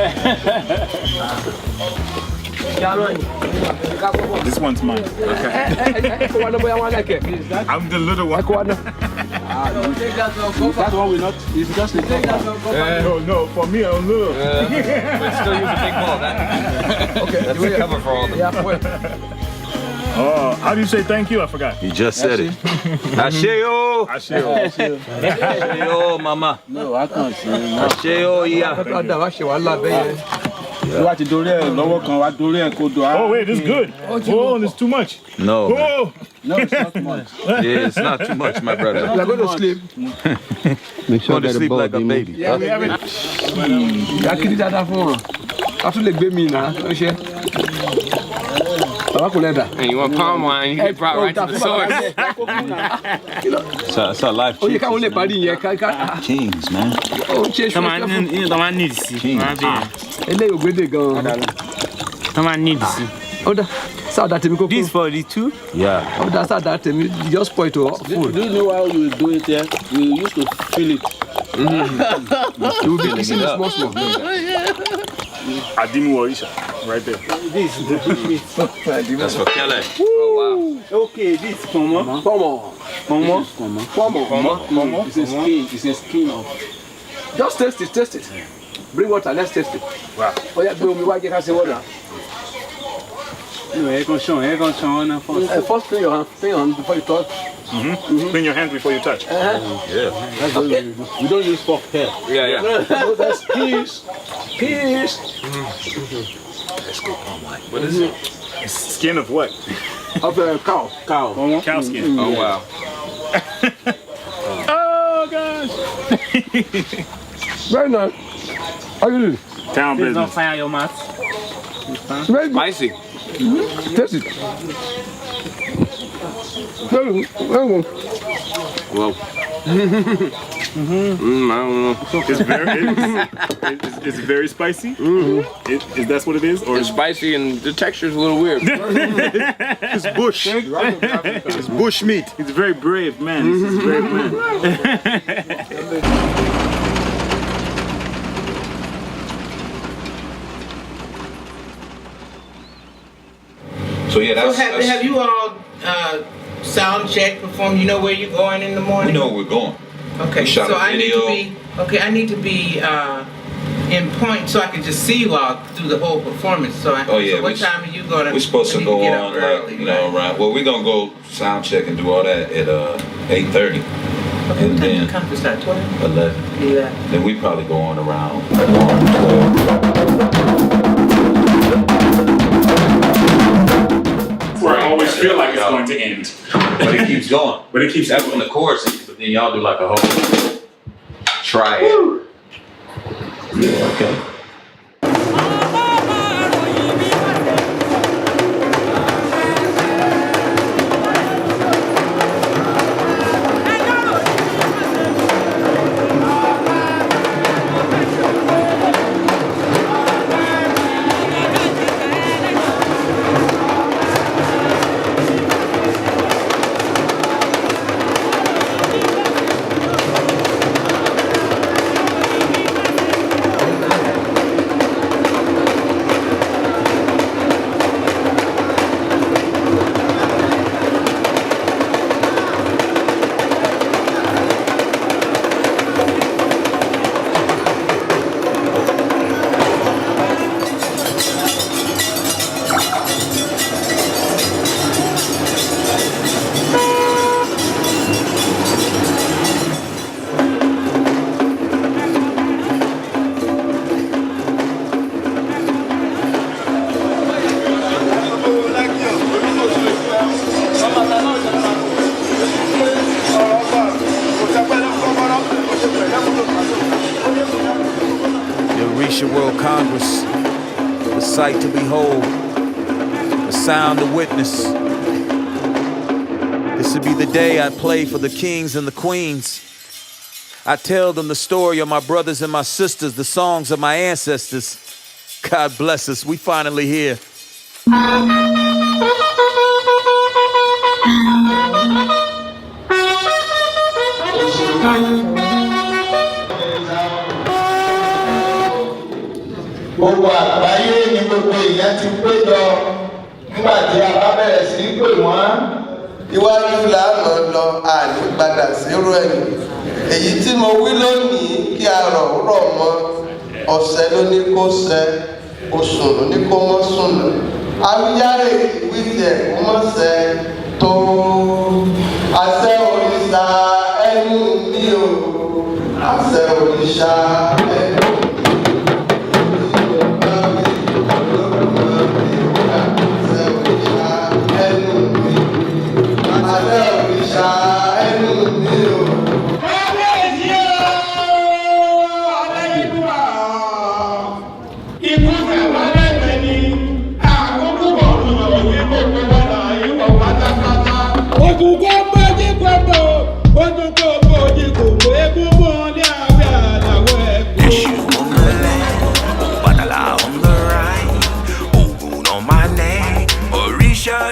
This one's mine. Okay. I'm the little one. That one will not. It's just the big one. No, for me, I'm little. But still use a big ball. That's the cover for all of them. Oh, how do you say thank you? I forgot. You just said it. Asheo. Asheo. Asheo, mama. No, I can't see. Asheo, yeah. Oh wait, this is good. Oh, this is too much. No. Oh. No, it's not too much. Yeah, it's not too much, my brother. You're going to sleep. Make sure to sleep like a baby. Yeah, we have it. I can't do that for him. I feel like baby now. And you want palm wine, you get brought right to the source. It's a life. Oh, you can't only party here. Kings, man. Oh, change. Come on, you don't need to see. Come on, need to see. This for the two? Yeah. Oh, that's that. You just point to food. Do you know how you do it here? We used to feel it. You will be listening to small. Adimu Orisha, right there. That's for Kelly. Oh, wow. Okay, this is Pomo. It's a skin of. Just taste it. Bring water, let's taste it. Wow. Oh, yeah, bring me why you can't say water. No, first clean your hand before you touch. Clean your hands before you touch. Yeah. That's okay. We don't use fork here. Yeah. No, that's peace. Let's go, palm wine. What is it? It's skin of what? Of a cow. Cow skin. Oh, wow. Oh, gosh. Very nice. How you doing? Town Please don't business. fire your mouth. Very Spicy. Taste it. Very good. Well. I don't know. It's very spicy. Is that what it is? Or It's spicy and the texture is a little weird. it's bush. It's bush meat. He's a very brave man. This is a brave man. So yeah, that's. Have you all sound check performed? You know where you're going in the morning? We know where we're going. Okay, We shot so a I need video. to be I need to be in point so I can just see you all through the whole performance. So, Oh, yeah, so what we- time are you gonna? We're supposed I to need go get on, up early, around. Well, we're gonna go sound check and do all that at 8:30. Okay, And what time then the conference start? 12? 11. Yeah. Then we probably go on around 1, 12. Where I always feel like it's going to end. But it keeps going. But it keeps That's going. when the chorus ends, but then y'all do like a whole try it. Yeah, okay. Orisha World Congress, the sight to behold, the sound to witness. This would be the day I play for the kings and the queens. I tell them the story of my brothers and my sisters, the songs of my ancestors. God bless us, we finally here. Gbogbo àgbáyé ni gbogbo èèyàn ti péjọ nígbà tí a bá bẹ̀rẹ̀ sí í pè wọ́n. Iwájú là ń lọ àní padà sírò ẹ̀yìn. Èyí tí mo wí lónìí kí a rọ̀ mọ́ ọ̀sẹ̀ ló ní kó ṣẹ, oṣù ló ní kó mọ́ sùn. Awíjàre ìwé tiẹ̀ kó mọ̀ sẹ́ tó àṣẹ òrìṣà ẹnu mi o àṣẹ òrìṣà ẹnu mi.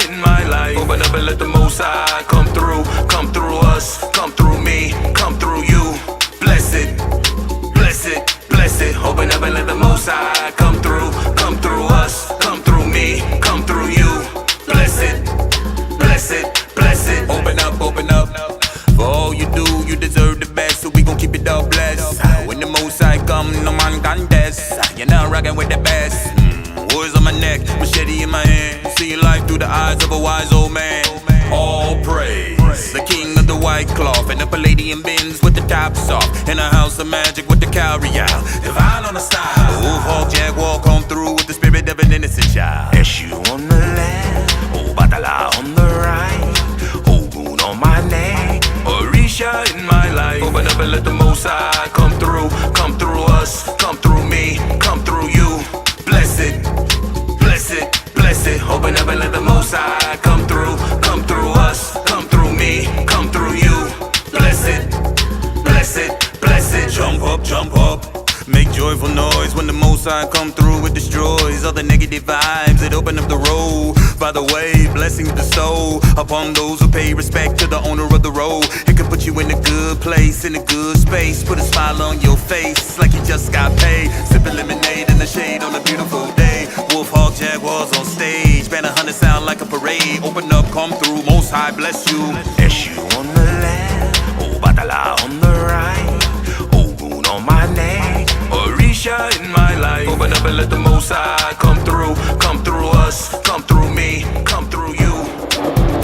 In my life, open up and let the Most High come through us, come through me, come through you. Bless it, bless it, bless it. Open up and let the Most High come through us, come through me, come through you. Bless it, bless it, bless it. Open up, open up. For all you do, you deserve the best, so we gon' keep it all blessed. When the Most High come, no man can test. You're not rockin' with the best. Words on my neck, machete in my hand. Seeing life through the eyes of a wise old man. All praise, the king of the white cloth, and the Palladian bins with the tops off, in a house of magic with the cowrie out. Divine on the style, WolfHawkJaguar come through with the spirit of an innocent child. Eshu on the left, Batala on the right, Ogun on my neck, Orisha in my life. Open up and let the Most High come through us, come through me, come through you. Bless it, bless it, bless it. Open up and let the Most High come through us, come through me, come through you. Bless it, bless it, bless it. Jump up, make joyful noise when the Most High come through. It destroys all the negative vibes. It open up the road. By the way, blessings bestow upon those who pay respect to the owner of the road. It can put you in a good place, in a good space. Put a smile on your face like you just got paid. Sipping lemonade in the shade on a beautiful day. WolfHawkJaguars on stage. Band 100 sound like a parade. Open up, come through. Most High bless you. Eshu on the left, Batala on the right, Ogun on my neck, Orisha in my life. Open up and let the Most High come through us, come through me, come through you.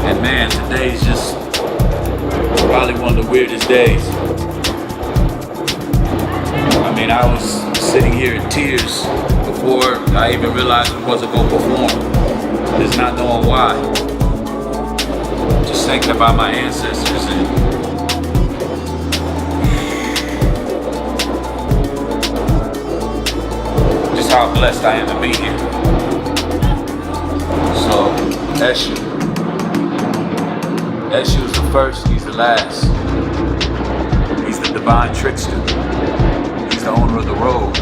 And man, today's just probably one of the weirdest days. I mean, I was sitting here in tears before I even realized I wasn't going to perform. Just not knowing why. Just thinking about my ancestors and just how blessed I am to be here. So, Eshu is the first, he's the last. He's the divine trickster. He's the owner of the road.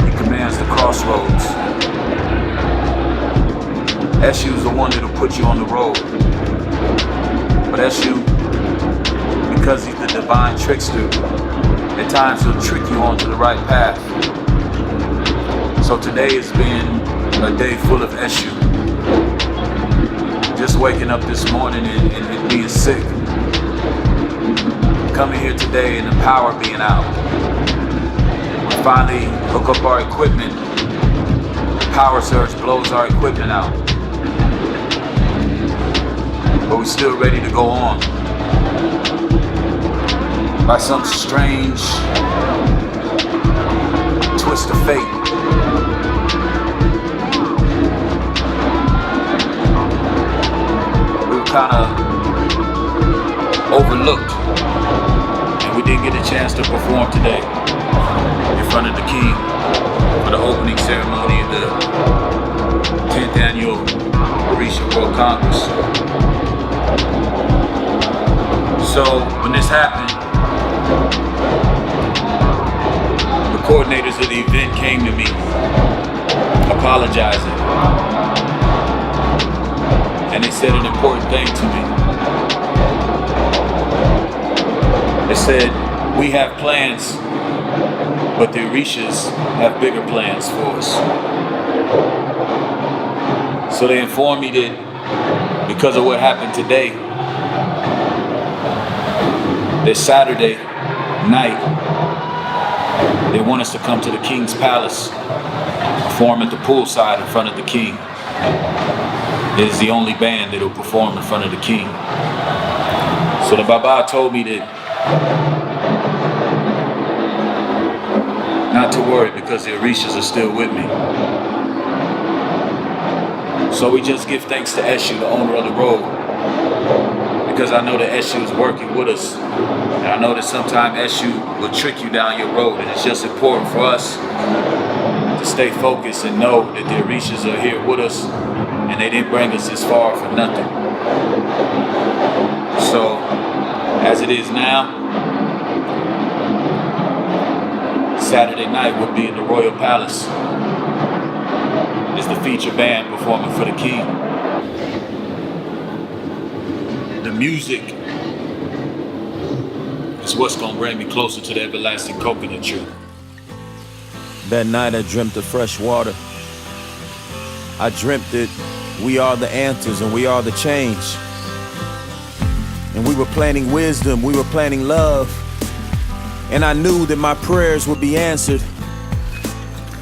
He commands the crossroads. Eshu is the one that'll put you on the road. But Eshu, because he's the divine trickster, at times he'll trick you onto the right path. So today has been a day full of Eshu. Just waking up this morning and being sick. Coming here today and the power being out. We finally hook up our equipment. Power surge blows our equipment out. But we're still ready to go on. By some strange twist of fate, we were kind of overlooked, and we didn't get a chance to perform today in front of the King for the opening ceremony of the 10th annual Orisha World Congress. So when this happened, the coordinators of the event came to me, apologizing. And they said an important thing to me. They said, we have plans, but the Orishas have bigger plans for us. So they informed me that because of what happened today, this Saturday night, they want us to come to the King's Palace, perform at the poolside in front of the King. is the only band that will perform in front of the king. So the Baba told me that not to worry because the Orishas are still with me. So we just give thanks to Eshu, the owner of the road, because I know that Eshu is working with us. And I know that sometimes Eshu will trick you down your road, and it's just important for us to stay focused and know that the Orishas are here with us, and they didn't bring us this far for nothing. So, as it is now, Saturday night we'll be in the Royal Palace. It's the feature band performing for the king. The music is what's gonna bring me closer to the everlasting coconut tree. That night I dreamt of fresh water. I dreamt that we are the answers and we are the change. And we were planting wisdom, we were planting love. And I knew that my prayers would be answered.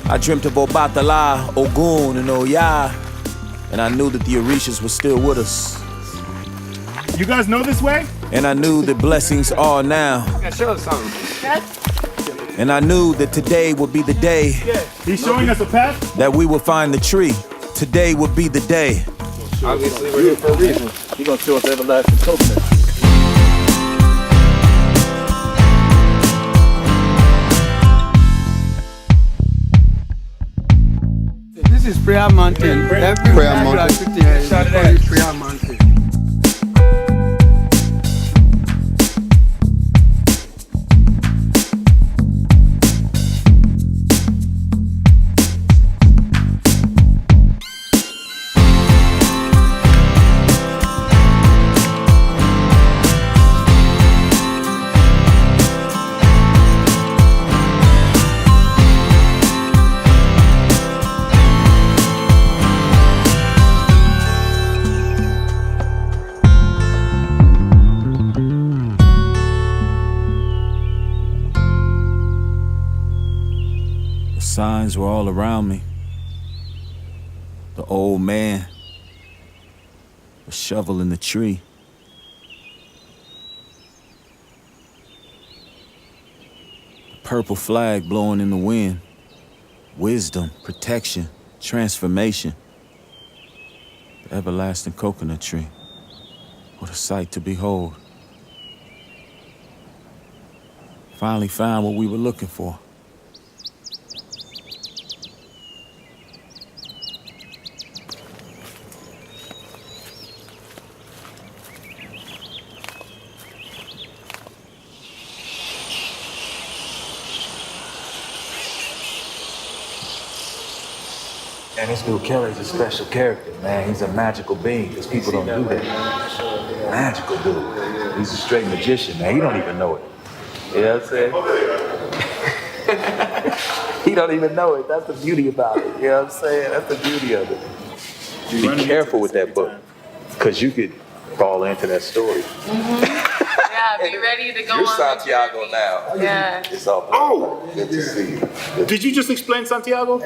I dreamt of Obatala, Ogun, and Oya. And I knew that the Orishas were still with us. You guys know this way? And I knew that blessings are now. Yeah, show us something. And I knew that today would be the day. He's showing us a path? That we will find the tree. Today would be the day. Obviously, we're here for a reason. You're gonna show us everlasting coconut. This is Prayer Mountain. Prayer Mountain. Prayer Mountain. Signs were all around me. The old man, a shovel in the tree. The purple flag blowing in the wind. Wisdom, protection, transformation. The everlasting coconut tree. What a sight to behold. Finally found what we were looking for. And this dude Kelly's a special character, man. He's a magical being, because people don't do that. Magical dude. He's a straight magician, man. He don't even know it. You know what I'm saying? He don't even know it. That's the beauty about it. You know what I'm saying? That's the beauty of it. Be careful with that book, because you could fall into that story. Yeah, be ready to go You're on Santiago now. Yeah. It's all good to see you. Did you just explain Santiago?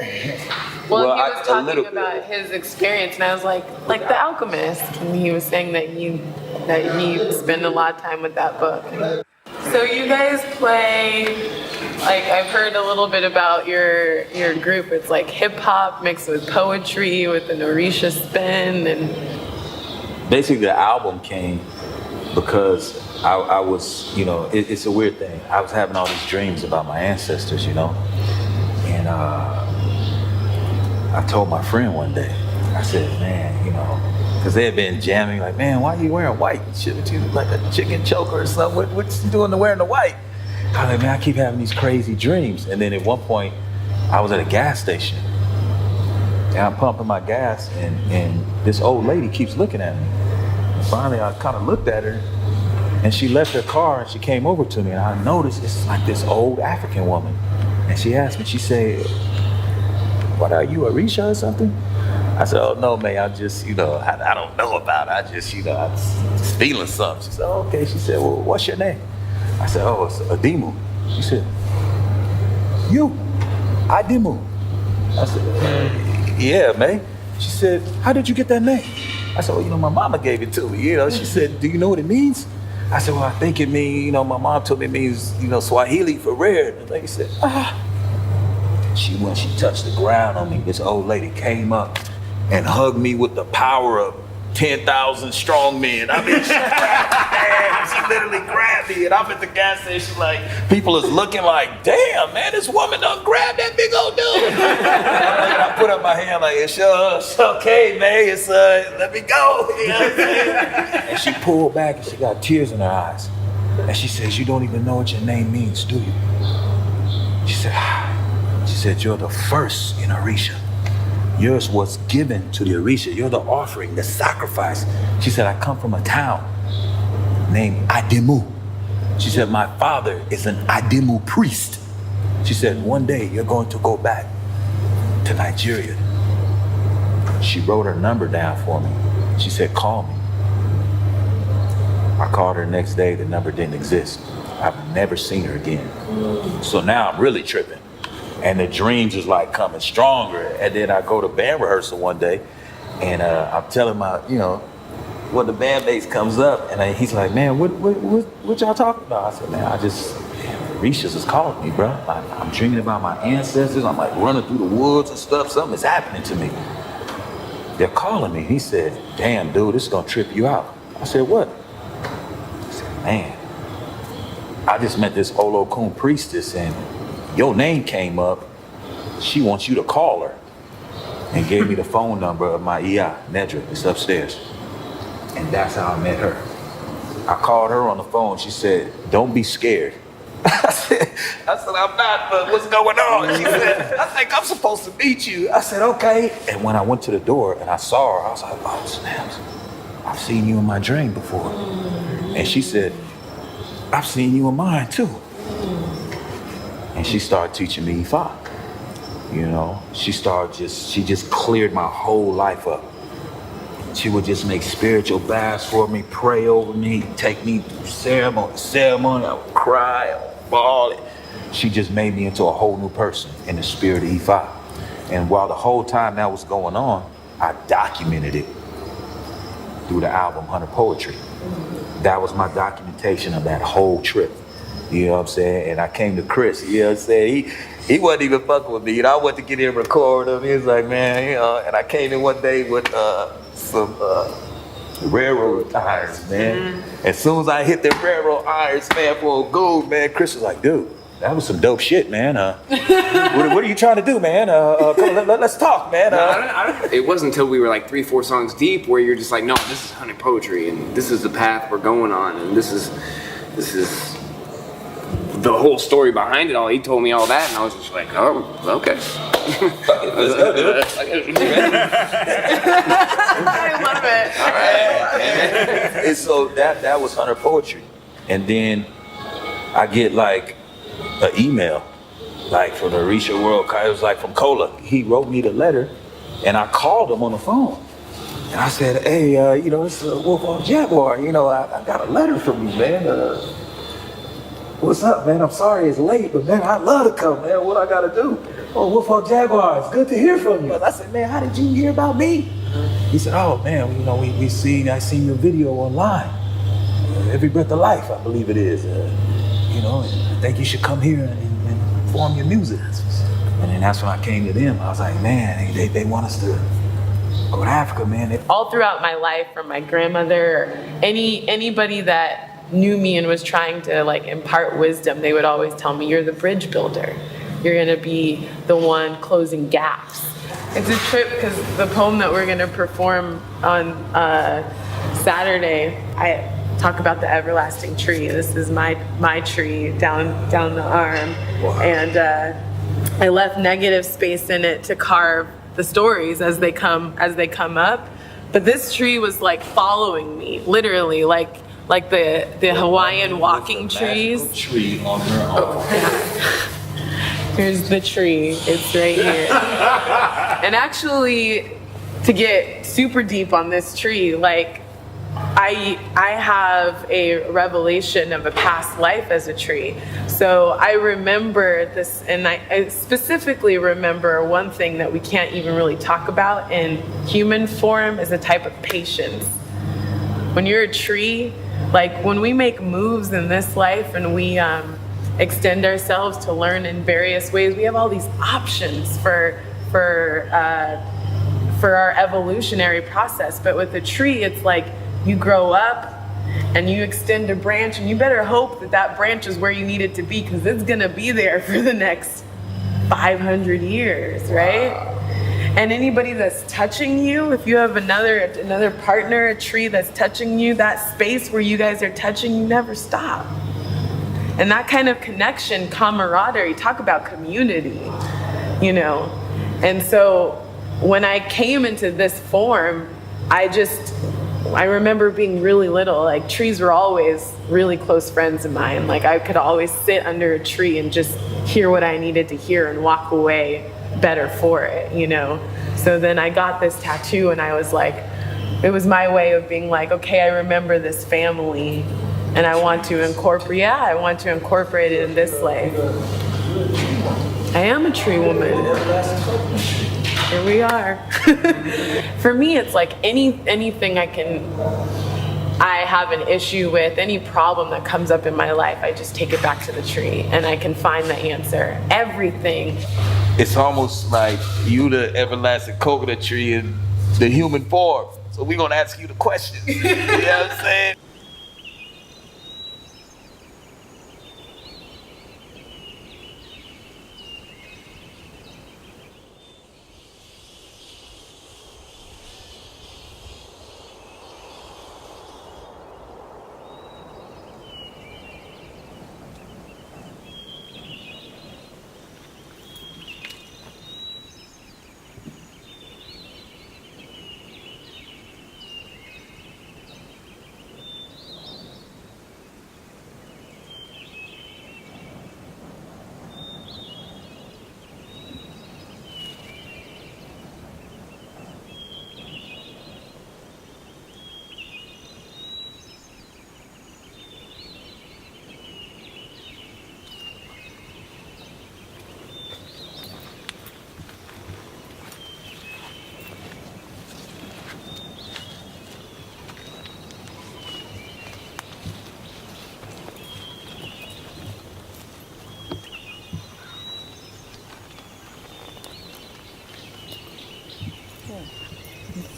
Well, he was talking about his experience, and I was like The Alchemist, and he was saying that he spent a lot of time with that book. So you guys play, like, I've heard a little bit about your group. It's like hip hop mixed with poetry with an Orisha spin, and basically the album came because I was, you know, it's a weird thing. I was having all these dreams about my ancestors, you know, and I told my friend one day, I said, man, you know, because they had been jamming, like, man, why are you wearing white? Shouldn't you look like a chicken choker or something? What's you doing to wearing the white? I was like, man, I keep having these crazy dreams. And then at one point, I was at a gas station, and I'm pumping my gas, and this old lady keeps looking at me. And finally, I kind of looked at her, and she left her car, and she came over to me, and I noticed it's like this old African woman. And she asked me, she said, what, are you Orisha or something? I said, oh, no, man, I just, you know, I don't know about it. I just, you know, I'm just feeling something. She said, oh, okay. She said, well, what's your name? I said, oh, it's Adimu. She said, you, Adimu. I said, yeah, man. She said, how did you get that name? I said, well, you know, my mama gave it to me, you know. She said, do you know what it means? I said, well, I think it means, you know, my mom told me it means, you know, Swahili for rare. And the lady said, When she touched the ground on me, this old lady came up and hugged me with the power of 10,000 strong men. I mean, she literally grabbed me, and I'm at the gas station like, people is looking like, damn, man, this woman done grabbed that big old dude. And I put up my hand like, it's okay, man, it's, let me go. You know what I'm saying? And she pulled back, and she got tears in her eyes. And she says, you don't even know what your name means, do you? She said, you're the first in Orisha. Yours was given to the Orisha. You're the offering, the sacrifice. She said, I come from a town named Adimu. She said, my father is an Adimu priest. She said, one day you're going to go back to Nigeria. She wrote her number down for me. She said, call me. I called her the next day. The number didn't exist. I've never seen her again. So now I'm really tripping. And the dreams is like coming stronger. And then I go to band rehearsal one day, and I'm telling my, you know, one of the bandmates comes up, and he's like, man, what y'all talking about? I said, man, Risha's is calling me, bro. I'm dreaming about my ancestors. I'm like running through the woods and stuff. Something is happening to me. They're calling me. He said, damn, dude, this is gonna trip you out. I said, what? He said, man, I just met this Olokun priestess, and your name came up. She wants you to call her, and gave me the phone number of my Iya, Nedra. It's upstairs. And that's how I met her. I called her on the phone. She said, don't be scared. I said, I'm not, but what's going on? She said, I think I'm supposed to meet you. I said, okay. And when I went to the door and I saw her, I was like, oh, snaps. I've seen you in my dream before. And she said, I've seen you in mine too. And she started teaching me Ifa. You know, she just cleared my whole life up. She would just make spiritual baths for me, pray over me, take me through ceremony. I would cry, I would bawl. She just made me into a whole new person in the spirit of Ifa. And while the whole time that was going on, I documented it through the album Hunter Poetry. That was my documentation of that whole trip. You know what I'm saying? And I came to Chris, you know what I'm saying? He wasn't even fucking with me. You know, I went to get him and record him. He was like, man, you know, and I came in one day with some railroad irons, man. As soon as I hit the railroad irons, man, for a gold, man, Chris was like, dude, that was some dope shit, man. What are you trying to do, man? Come on, let's talk, man. It wasn't until we were like 3-4 songs deep where you're just like, no, this is Hunter Poetry, and this is the path we're going on, and this is the whole story behind it all. He told me all that, and I was just like, oh, okay. Let's go, dude. I love it. All right. And so that was Hunter Poetry. And then I get like an email, like from the Orisha World. It was like from Kola. He wrote me the letter, and I called him on the phone. And I said, hey, you know, it's WolfHawkJaguar. You know, I got a letter from you, man. What's up, man? I'm sorry it's late, but man, I'd love to come, man. What I gotta do? Oh, WolfHawkJaguar, it's good to hear from you. I said, man, how did you hear about me? He said, oh man, you know, I seen your video online. Every Breath of Life, I believe it is. You know, I think you should come here and perform your music. And then that's when I came to them. I was like, man, they want us to go to Africa, man. All throughout my life, from my grandmother, or anybody that knew me and was trying to like impart wisdom, they would always tell me, you're the bridge builder. You're gonna be the one closing gaps. It's a trip because the poem that we're gonna perform on Saturday, I talk about the everlasting tree. This is my tree down the arm. Wow. And I left negative space in it to carve the stories as they come up. But this tree was like following me, literally, like the Hawaiian walking trees. Tree on her arm. Here's the tree. It's right here. And actually, to get super deep on this tree, like I have a revelation of a past life as a tree. So I remember this, and I specifically remember one thing that we can't even really talk about in human form is a type of patience. When you're a tree, like when we make moves in this life and we extend ourselves to learn in various ways, we have all these options for our evolutionary process. But with a tree, it's like you grow up and you extend a branch, and you better hope that that branch is where you need it to be, because it's gonna be there for the next 500 years, right? And anybody that's touching you, if you have another partner, a tree that's touching you, that space where you guys are touching, you never stop. And that kind of connection, camaraderie, talk about community, you know? And so when I came into this form, I remember being really little. Like, trees were always really close friends of mine. Like, I could always sit under a tree and just hear what I needed to hear and walk away better for it, you know? So then I got this tattoo, and I was like, it was my way of being like, okay, I remember this family, and I want to incorporate it in this life. I am a tree woman. Here we are. For me, it's like anything I have an issue with, any problem that comes up in my life, I just take it back to the tree and I can find the answer. Everything. It's almost like you the everlasting coconut tree in the human form. So we're gonna ask you the questions. You know what I'm saying?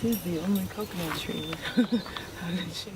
This is the only coconut tree without a shade.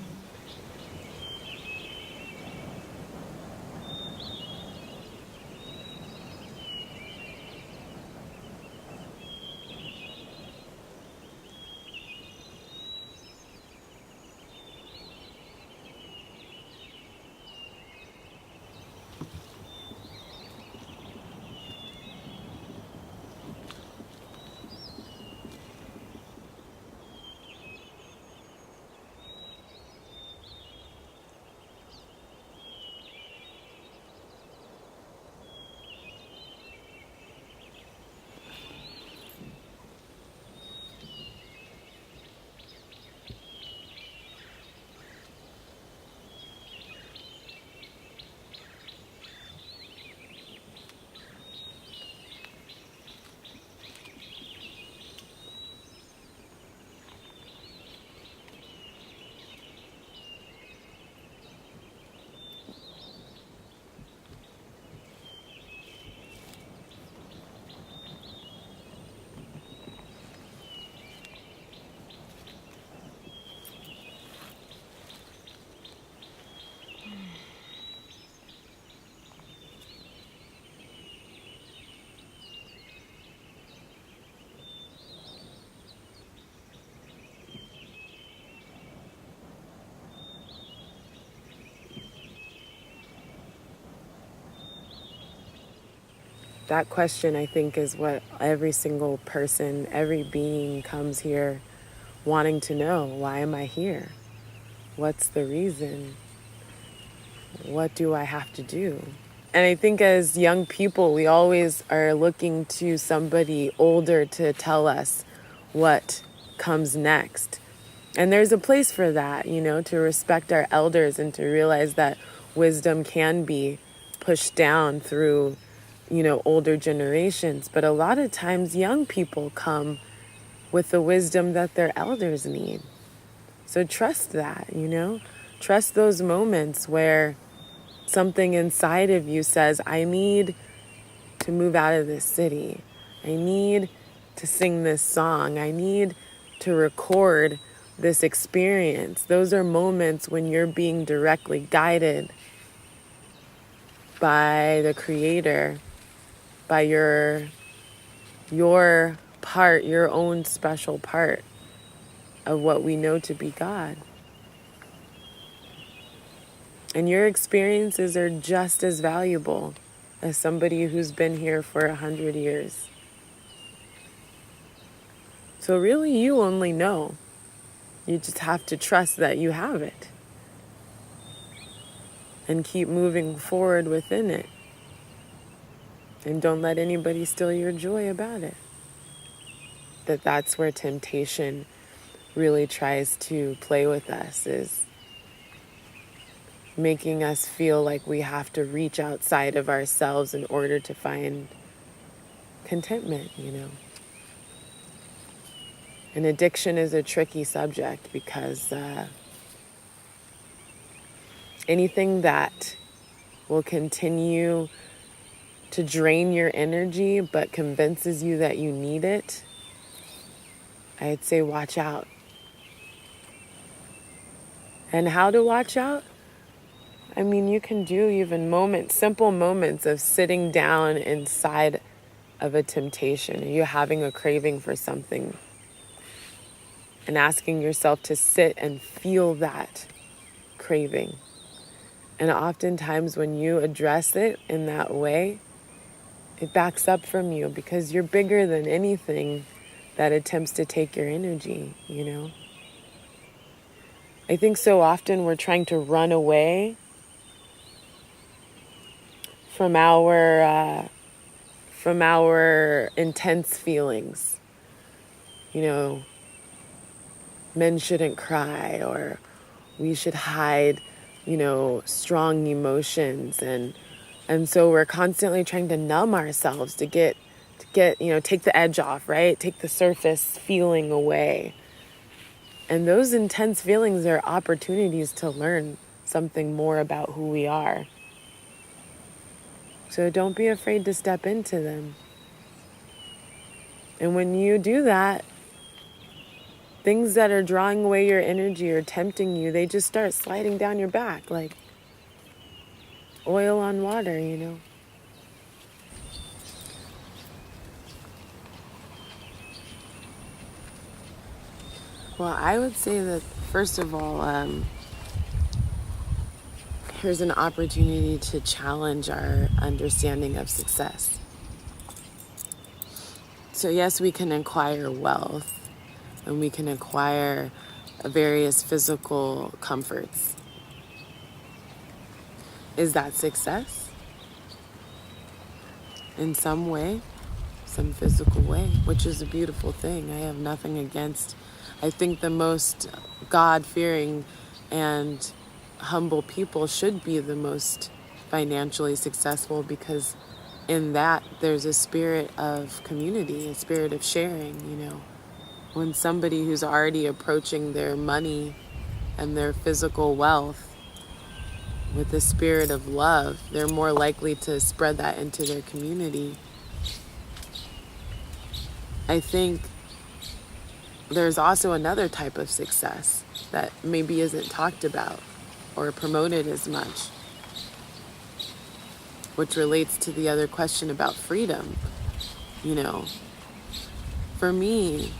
That question, I think, is what every single person, every being comes here wanting to know. Why am I here? What's the reason? What do I have to do? And I think as young people, we always are looking to somebody older to tell us what comes next. And there's a place for that, you know, to respect our elders and to realize that wisdom can be pushed down through, you know, older generations. But a lot of times young people come with the wisdom that their elders need. So trust that, you know, trust those moments where something inside of you says, I need to move out of this city. I need to sing this song. I need to record this experience. Those are moments when you're being directly guided by the Creator, by your part, your own special part of what we know to be God. And your experiences are just as valuable as somebody who's been here for 100 years. So really, you only know. You just have to trust that you have it and keep moving forward within it. And don't let anybody steal your joy about it. That's where temptation really tries to play with us, is making us feel like we have to reach outside of ourselves in order to find contentment, you know. And addiction is a tricky subject because anything that will continue to drain your energy but convinces you that you need it, I'd say watch out. And how to watch out? I mean, you can do even simple moments of sitting down inside of a temptation. Are you having a craving for something? And asking yourself to sit and feel that craving. And oftentimes when you address it in that way, it backs up from you because you're bigger than anything that attempts to take your energy, you know? I think so often we're trying to run away from our intense feelings. You know, men shouldn't cry, or we should hide, you know, strong emotions. And so we're constantly trying to numb ourselves to get, you know, take the edge off, right? Take the surface feeling away. And those intense feelings are opportunities to learn something more about who we are. So don't be afraid to step into them. And when you do that, things that are drawing away your energy or tempting you, they just start sliding down your back like oil on water, you know. Well, I would say that, first of all, here's an opportunity to challenge our understanding of success. So yes, we can acquire wealth and we can acquire various physical comforts. Is that success? In some way, some physical way, which is a beautiful thing. I have nothing against. I think the most God-fearing and humble people should be the most financially successful, because in that there's a spirit of community, a spirit of sharing, you know. When somebody who's already approaching their money and their physical wealth with the spirit of love, they're more likely to spread that into their community. I think there's also another type of success that maybe isn't talked about or promoted as much, which relates to the other question about freedom. You know, for me,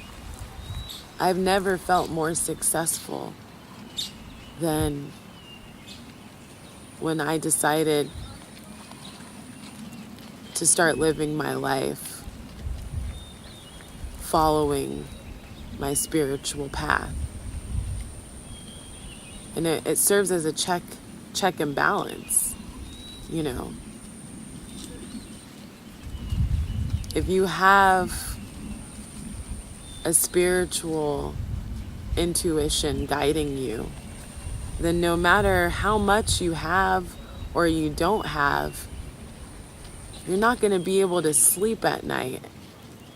I've never felt more successful than when I decided to start living my life following my spiritual path. And it serves as a check and balance, you know. If you have a spiritual intuition guiding you, then no matter how much you have or you don't have, you're not going to be able to sleep at night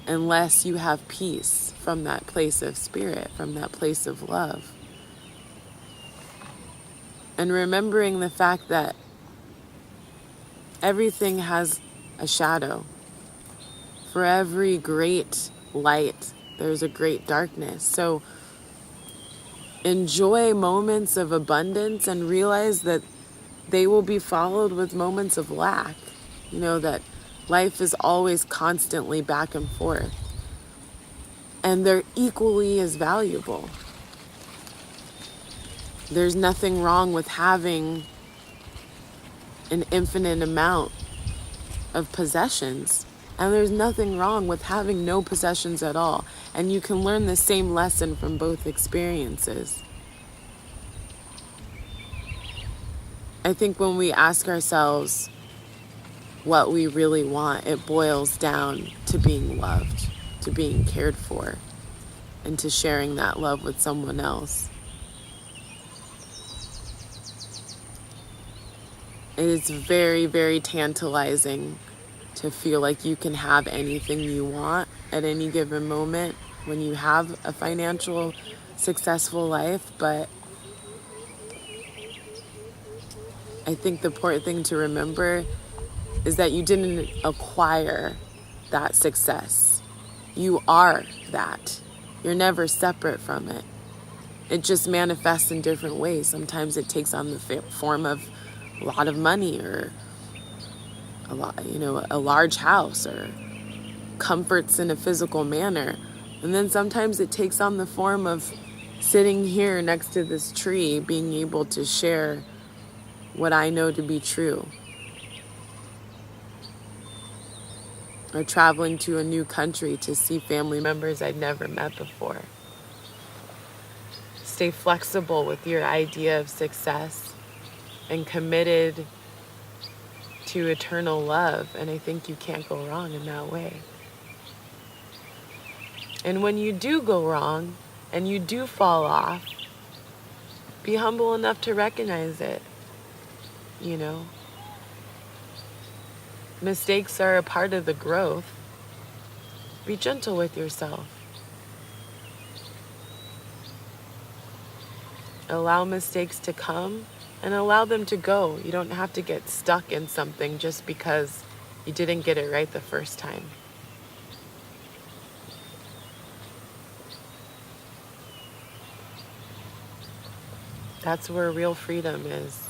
unless you have peace from that place of spirit, from that place of love. And remembering the fact that everything has a shadow. For every great light, there's a great darkness. So enjoy moments of abundance and realize that they will be followed with moments of lack. You know, that life is always constantly back and forth. And they're equally as valuable. There's nothing wrong with having an infinite amount of possessions. And there's nothing wrong with having no possessions at all. And you can learn the same lesson from both experiences. I think when we ask ourselves what we really want, it boils down to being loved, to being cared for, and to sharing that love with someone else. It is very, very tantalizing to feel like you can have anything you want at any given moment when you have a financial, successful life. But I think the important thing to remember is that you didn't acquire that success. You are that. You're never separate from it. It just manifests in different ways. Sometimes it takes on the form of a lot of money, or a large house, or comforts in a physical manner. And then sometimes it takes on the form of sitting here next to this tree, being able to share what I know to be true. Or traveling to a new country to see family members I'd never met before. Stay flexible with your idea of success and committed to eternal love, and I think you can't go wrong in that way. And when you do go wrong and you do fall off, be humble enough to recognize it. You know, mistakes are a part of the growth. Be gentle with yourself. Allow mistakes to come and allow them to go. You don't have to get stuck in something just because you didn't get it right the first time. That's where real freedom is.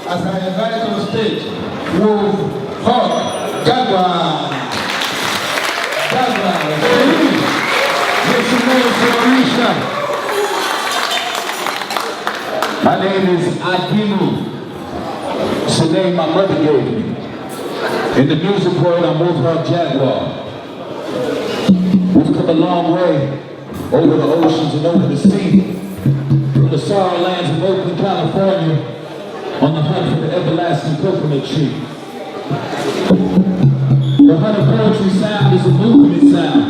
As I invite on stage, WolfHawkJaguar. Jaguar, make some noise for Alicia. My name is Adimu. It's the name my mother gave me. In the music world, I'm WolfHawkJaguar. We've come a long way, over the oceans and over the sea, from the sorrow lands of Oakland, California, on the hunt for the everlasting coconut tree. The hunt of poetry sound is a movement sound.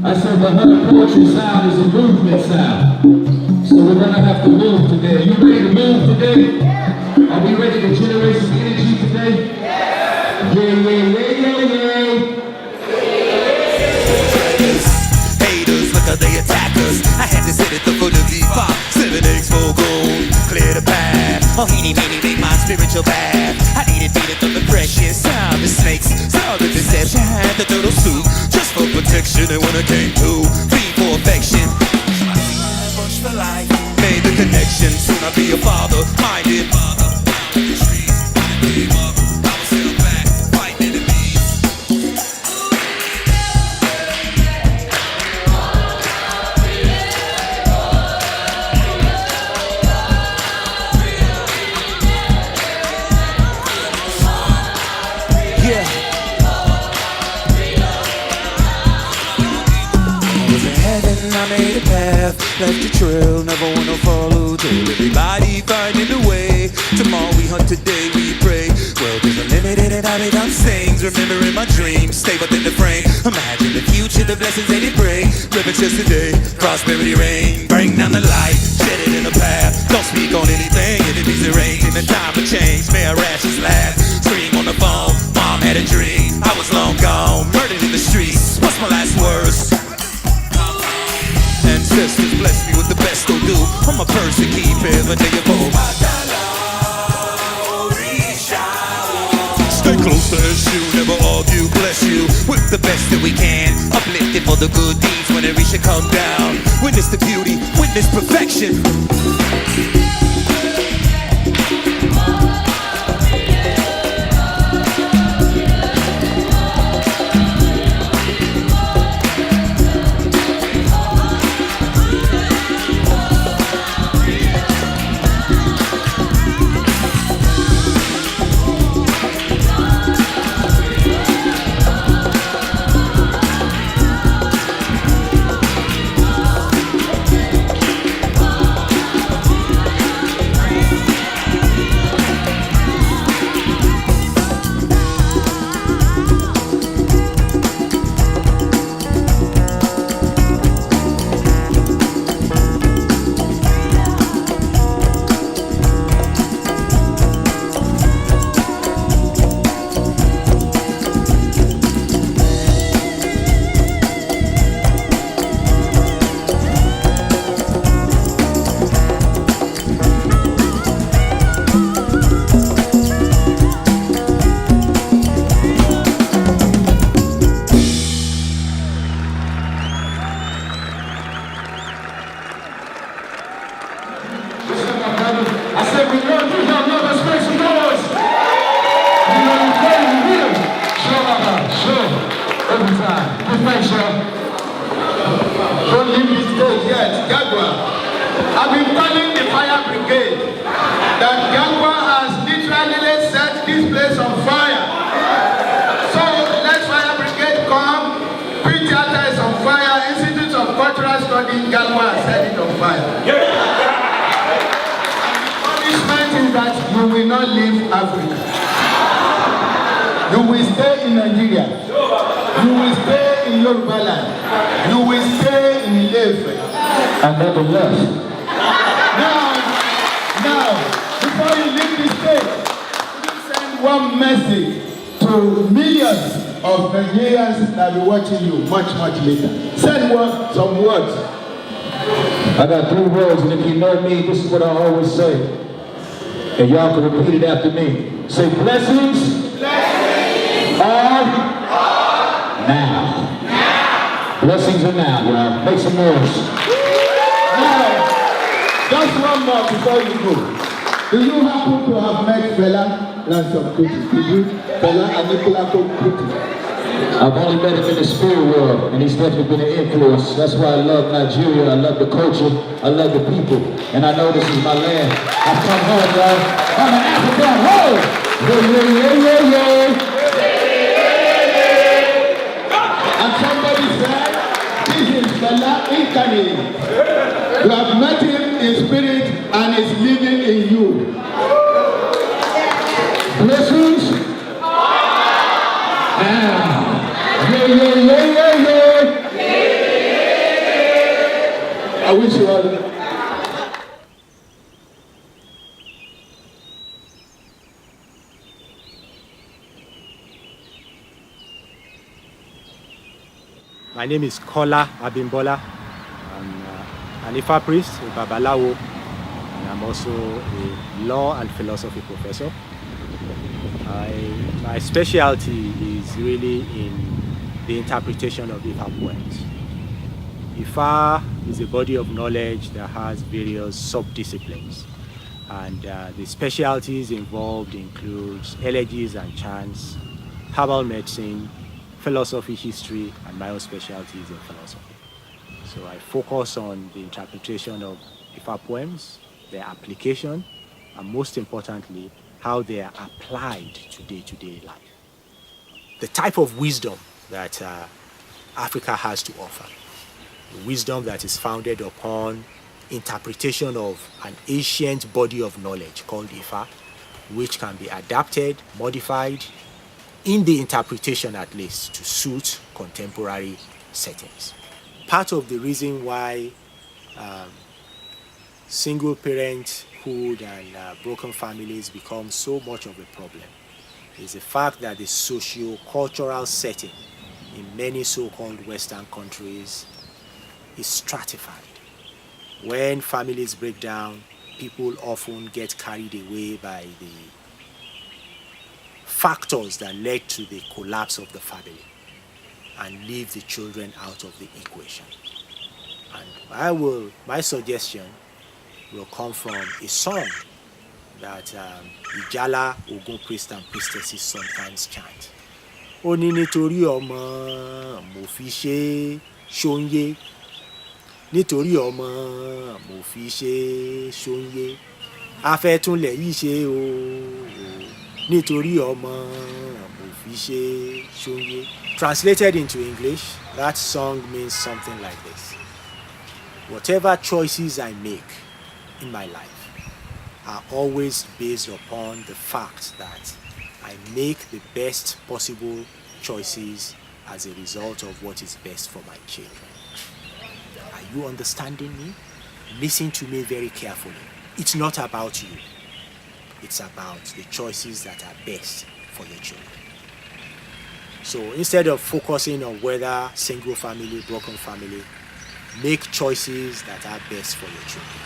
I said the hunt of poetry sound is a movement sound. So we're gonna have to move today. Are you ready to move today? Are we ready to generate some energy today? Yeah, yeah, yeah, yeah, yeah. Oh, eeny, meeny, make my spiritual bath. I needed from the precious. Saw the snakes, saw the deception. Had the turtle soup, just for protection. And when I came to, be for affection. Bush for life. Made the connection, soon I'll be a father. Minded. I made a path, left a trail, never wanna follow. Told everybody finding a way. Tomorrow we hunt, today we pray. Well, there's a limit in it, I made up sings. Remembering my dreams, stay within the frame. Imagine the future, the blessings they did bring. Living just today, prosperity reign. Bring down the light, shed it in the path. Don't speak on anything, enemies arranged. In the time of change, may I rashes laugh. Scream on the phone, mom had a dream. I was long gone, murdered in the streets. What's my last words? Ancestors bless me with the best they'll do. I'm a person, keep every day of hope. Stay close as you, never argue, bless you with the best that we can. Uplifted for the good deeds when it should come down. Witness the beauty, witness perfection. Don't leave this stage yet. Jaguar. I've been telling the fire brigade that Jaguar has literally set this place on fire. So let fire brigade come. Pre-theater is on fire. Institute of Cultural Studies, Jaguar has set it on fire. Punishment is that you will not leave Africa. You will stay in Nigeria. You will stay in Yoruba land. You will stay in Ilefe. And nevertheless. Now, before you leave this state, please send one message to millions of Nigerians that will be watching you much later. Send some words. I got 3 words, and if you know me, this is what I always say. And y'all can repeat it after me. Say blessings. Are now. Blessings are now, y'all. Make some noise. Now, just one more before you go. Do you happen to have met Fela Ransom Kuti? Did you? Fela Anikulapo Kuti? I've only met him in the spirit world, and he's definitely been an influence. That's why I love Nigeria, I love the culture, I love the people, and I know this is my land. I've come home, y'all. I'm an African home. Yeah. And somebody said, this is Fela incarnate. You have met him in spirit and is living in you. Blessings. Yeah. I wish you all. My name is Kola Abimbola. I'm an Ifa priest, a Babalawo. And I'm also a law and philosophy professor. My specialty is really in the interpretation of Ifa poems. Ifa is a body of knowledge that has various sub-disciplines, and the specialties involved include elegies and chants, herbal medicine, philosophy, history, and my own specialty is in philosophy. So I focus on the interpretation of Ifa poems, their application, and most importantly, how they are applied to day-to-day life. The type of wisdom that Africa has to offer, wisdom that is founded upon interpretation of an ancient body of knowledge called Ifa, which can be adapted, modified, in the interpretation at least, to suit contemporary settings. Part of the reason why single parenthood and broken families become so much of a problem is the fact that the socio-cultural setting in many so-called Western countries is stratified. When families break down, people often get carried away by the factors that led to the collapse of the family and leave the children out of the equation. And my suggestion will come from a song that Ijala Ogun priests and priestesses sometimes chant. Ó ní nítorí ọmọ mo fi ṣe ṣóńyé, nítorí ọmọ mo fi ṣe ṣóńyé, a fẹ́ túnlẹ̀ yìí ṣe o, nítorí ọmọ mo fi ṣe ṣóńyé. Translated into English, that song means something like this: whatever choices I make in my life are always based upon the fact that I make the best possible choices as a result of what is best for my children. Are you understanding me? Listen to me very carefully. It's not about you. It's about the choices that are best for your children. So instead of focusing on whether single family, broken family, make choices that are best for your children.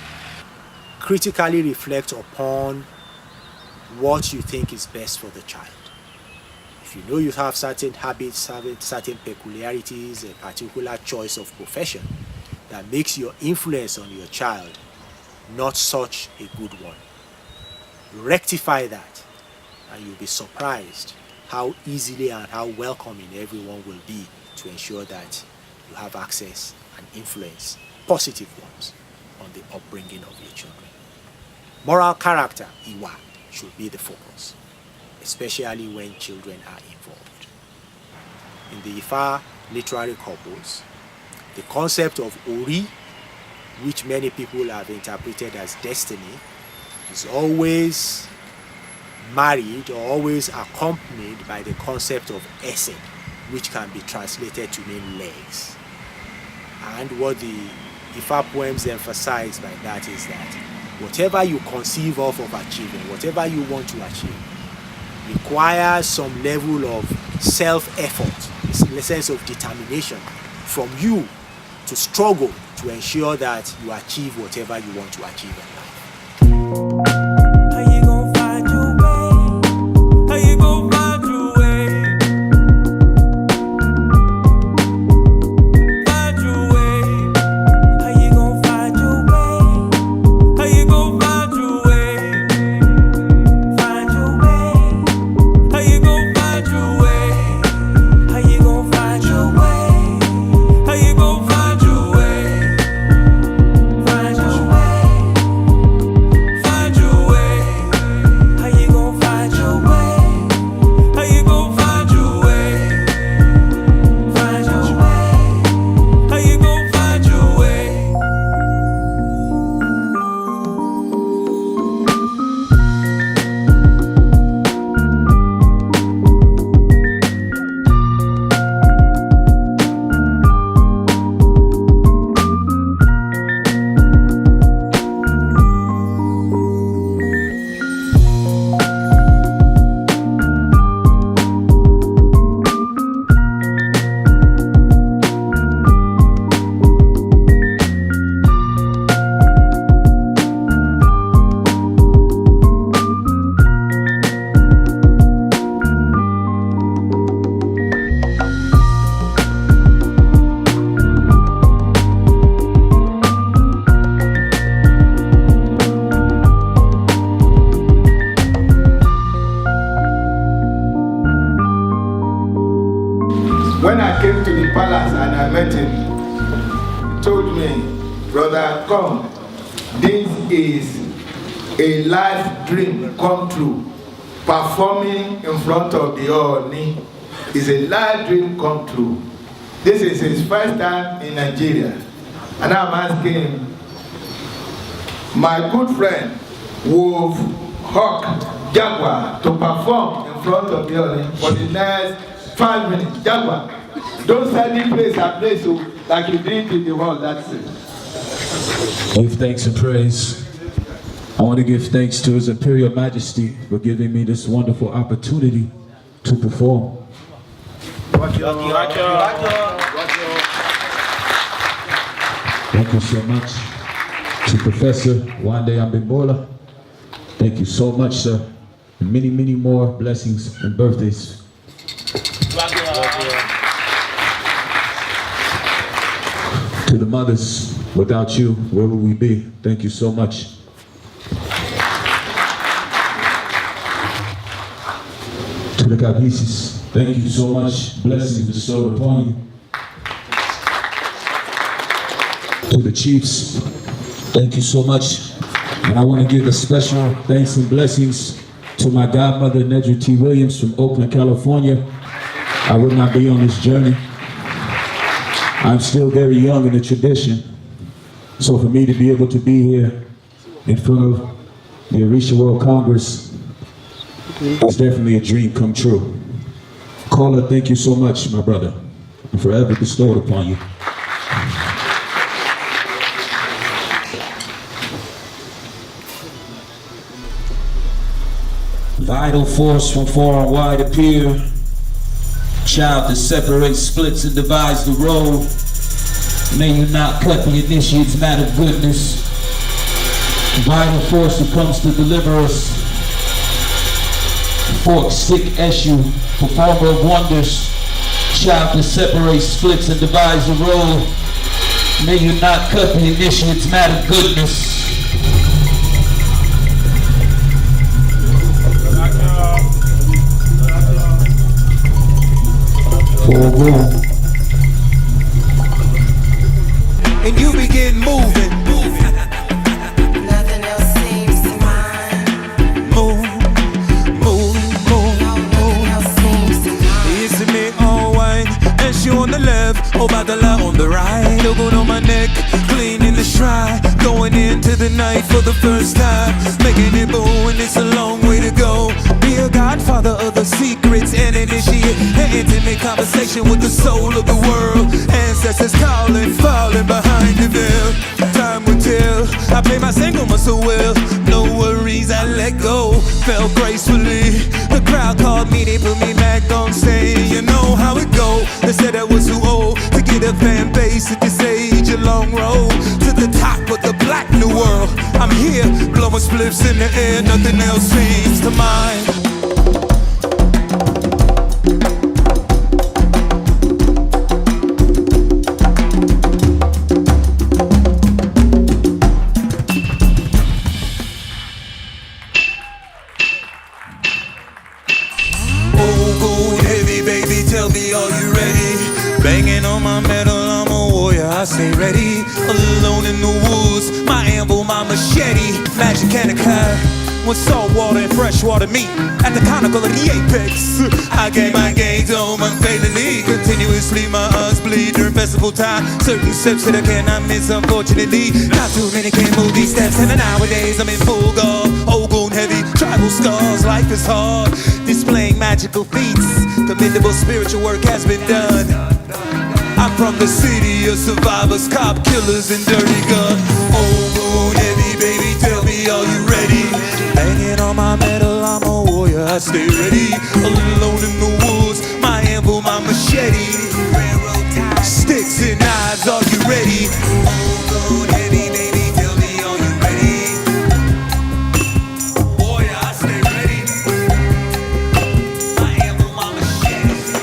Critically reflect upon what you think is best for the child. If you know you have certain habits, certain peculiarities, a particular choice of profession that makes your influence on your child not such a good one, rectify that, and you'll be surprised how easily and how welcoming everyone will be to ensure that you have access and influence, positive ones, on the upbringing of your children. Moral character, Iwa, should be the focus, especially when children are involved. In the Ifa literary corpus, the concept of Ori, which many people have interpreted as destiny, is always married or always accompanied by the concept of Ese, which can be translated to mean legs. And what the Ifa poems emphasize by that is that whatever you conceive of achieving, whatever you want to achieve, requires some level of self-effort, a sense of determination from you to struggle to ensure that you achieve whatever you want to achieve in life. When I came to the palace and I met him, he told me, brother, come, this is a life dream come true. Performing in front of the Oni is a life dream come true. This is his first time in Nigeria. And I'm asking him, my good friend, WolfHawkJaguar, to perform in front of the Oni for the next 5 minutes. Jaguar, don't send the place and place so like you did in the world, that's it. Give thanks and praise. I want to give thanks to His Imperial Majesty for giving me this wonderful opportunity to perform. Thank you so much to Professor Wande Ambimbola. Thank you so much, sir. And many, many more blessings and birthdays. To the mothers, without you, where would we be? Thank you so much. To the Cabices, thank you so much. Blessings bestowed upon you. To the Chiefs, thank you so much. And I want to give a special thanks and blessings to my godmother, Nedra T. Williams from Oakland, California. I would not be on this journey. I'm still very young in the tradition. So for me to be able to be here in front of the Orisha World Congress is definitely a dream come true. Caller, thank you so much, my brother, and forever bestowed upon you. Vital force from far and wide appear. Child that separates, splits, and divides the road. May you not cut the initiate's mat of goodness. Vital force that comes to deliver us. Fork, stick, issue, performer of wonders. Child that separates, splits, and divides the road. May you not cut the initiate's mat of goodness. And you begin moving. Nothing else seems to mind. Move, move, move, move. It's me all white, and she on the left, oh Badala on the right. Logo on my neck, clean in the shrine, going into the night for the first time, making it boom, and it's a long way to go. Be a godfather of the secrets and initiate an intimate conversation with the soul of the world. Ancestors calling, falling behind the veil. Time will tell. I play my single so well. No worries, I let go. Fell gracefully. The crowd called me, they put me back on stage. You know how it go. They said I was too old to get a fan base at this age. A long road to the top of the black new world. I'm here, blowing spliffs in the air. Nothing else seems to mind. I stay ready, alone in the woods. My anvil, my machete, magic and a cloud. With salt water and fresh water meet at the conical of the apex. I gave my gaze home unfailingly. Continuously my eyes bleed during festival time. Certain steps that I cannot miss, unfortunately. Not too many can move these steps. And nowadays I'm in full guard. Ogun heavy, tribal scars. Life is hard, displaying magical feats. Commendable spiritual work has been done. I'm from the city of survivors, cop killers, and dirty gun. Oh, moon heavy, baby, tell me, are you ready? Hanging on my metal, I'm a warrior, I stay ready. Alone in the woods, my anvil, my machete. Sticks and knives, are you ready? Oh, moon heavy, baby, tell me, are you ready? Warrior, I stay ready. My anvil, my machete.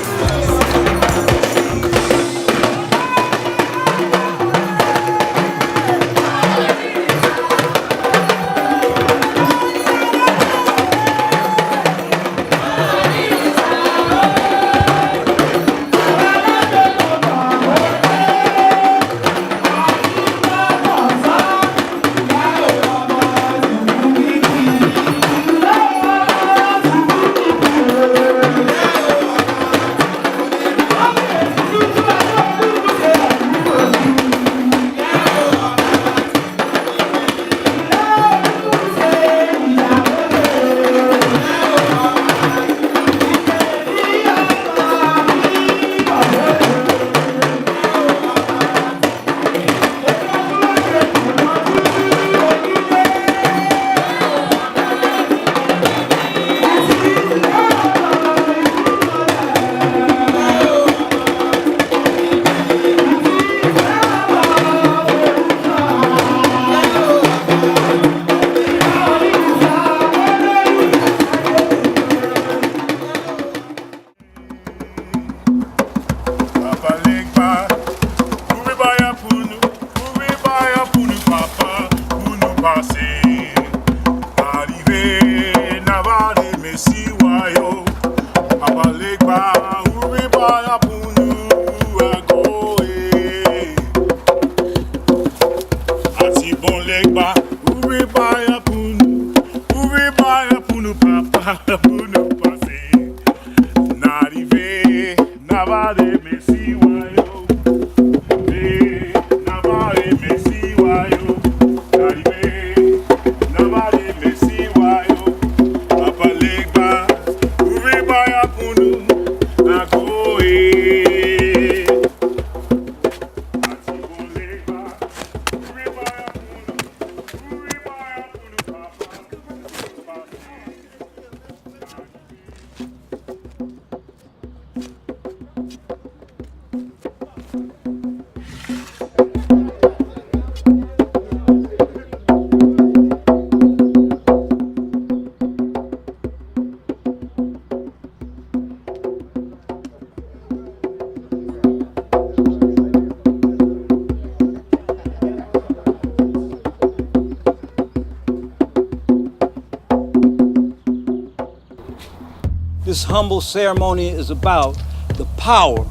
This humble ceremony is about the power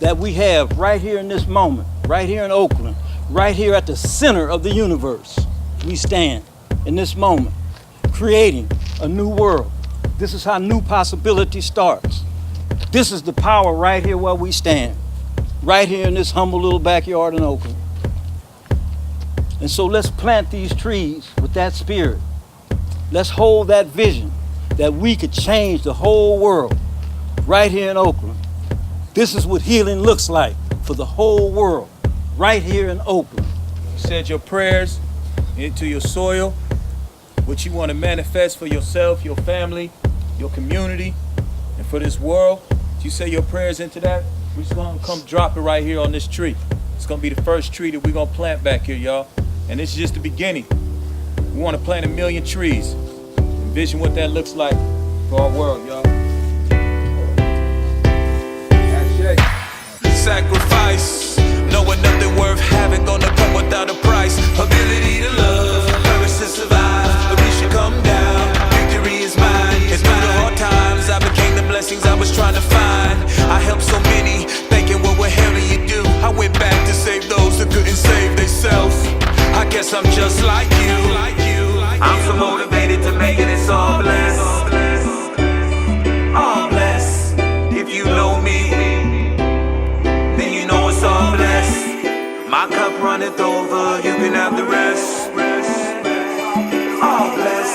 that we have right here in this moment, right here in Oakland, right here at the center of the universe. We stand in this moment, creating a new world. This is how new possibility starts. This is the power right here where we stand, right here in this humble little backyard in Oakland. And so let's plant these trees with that spirit. Let's hold that vision that we could change the whole world right here in Oakland. This is what healing looks like for the whole world right here in Oakland. You said your prayers into your soil, what you want to manifest for yourself, your family, your community, and for this world. You say your prayers into that, we're just gonna come drop it right here on this tree. It's gonna be the first tree that we're gonna plant back here, y'all. And this is just the beginning. We wanna plant 1 million trees. Envision what that looks like for our world, y'all. Sacrifice, knowing nothing worth having gonna come without a price. Ability to love, courage to survive. But we should come down, victory is mine. And through the hard times, I became the blessings I was trying to find. I helped so many, thinking what the hell do you do? I went back to save those who couldn't save themselves. I guess I'm just like you. I'm so motivated to make it, it's all blessed. All blessed. If you know me, then you know it's all blessed. My cup runneth over, you can have the rest. All blessed. All blessed.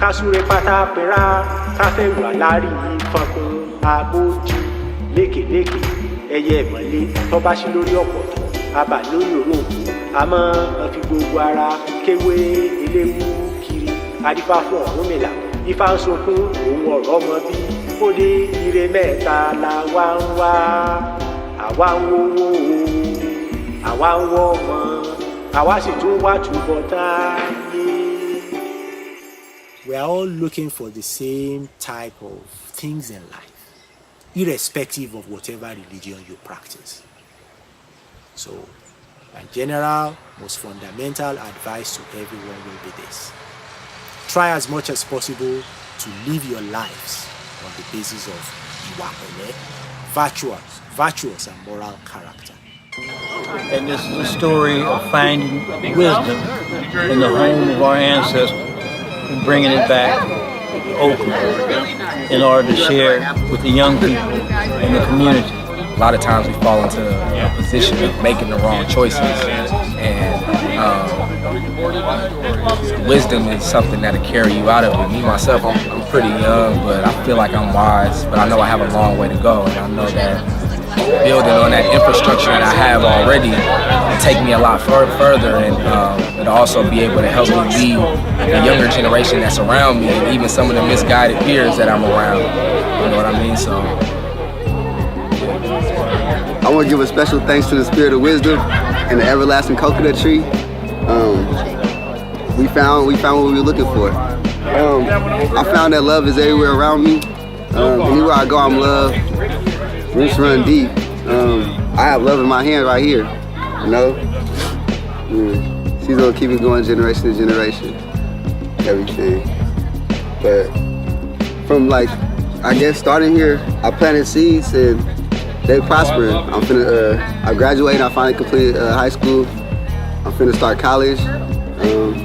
Kásúre pátá pera káfẹ́rù alárí fọkùn abójú lékèlékè ẹyẹ ìmọ̀lé tọ́ba sí lórí ọ̀pọ̀tọ̀ abà lórí òróǹkù àmọ́ fi gbogbo ara kéwé eléwú kiri adífá fún Ọ̀rúnmìlà ifá ń sunkún òun ọ̀rọ̀ ọmọ bí ó dé ire mẹ́ta la wá ń wá àwa ń wówó àwa ń wọ́ ọmọ àwa sì tún wá túbọ̀ táyé. We are all looking for the same type of things in life, irrespective of whatever religion you practice. So, my general, most fundamental advice to everyone will be this. Try as much as possible to live your lives on the basis of virtuous and moral character. And this is a story of finding wisdom in the home of our ancestors, and bringing it back to Oakland in order to share with the young people in the community. A lot of times we fall into a position of making the wrong choices, and wisdom is something that'll carry you out of it. Me, myself, I'm pretty young, but I feel like I'm wise, but I know I have a long way to go, and I know that building on that infrastructure that I have already will take me a lot further, and it'll also be able to help me lead the younger generation that's around me, and even some of the misguided peers that I'm around. You know what I mean? So I want to give a special thanks to the Spirit of Wisdom and the everlasting coconut tree. We found what we were looking for. I found that love is everywhere around me. Anywhere I go, I'm loved. Roots run deep. I have love in my hand right here. You know, she's gonna keep me going generation to generation. Everything. But from like, I guess starting here, I planted seeds and they prospering. I graduated. I finally completed high school. I'm finna start college, and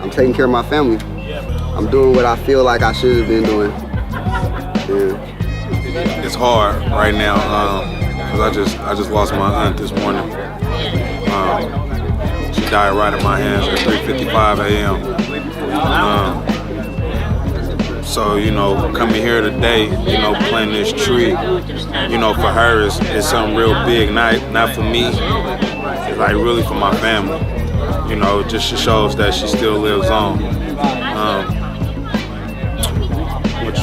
I'm taking care of my family. I'm doing what I feel like I should have been doing. Yeah. It's hard right now because I just lost my aunt this morning. She died right in my hands at 3:55 a.m. So, you know, coming here today, you know, planting this tree, you know, for her is something real big, not for me, it's like really for my family. You know, just shows that she still lives on. With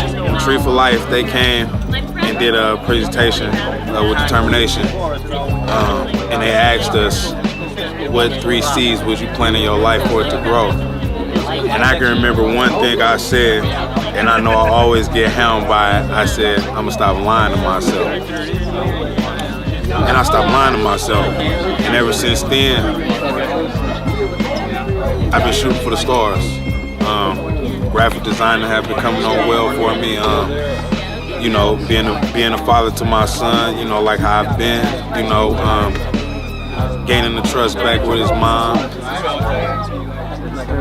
Tree for Life, they came and did a presentation with determination, and they asked us, what 3 seeds would you plant in your life for it to grow? And I can remember one thing I said, and I know I always get hounded by it. I said, I'm gonna stop lying to myself. And I stopped lying to myself. And ever since then, I've been shooting for the stars. Graphic designer have been coming on well for me. You know, being a father to my son, you know, like how I've been, you know, gaining the trust back with his mom.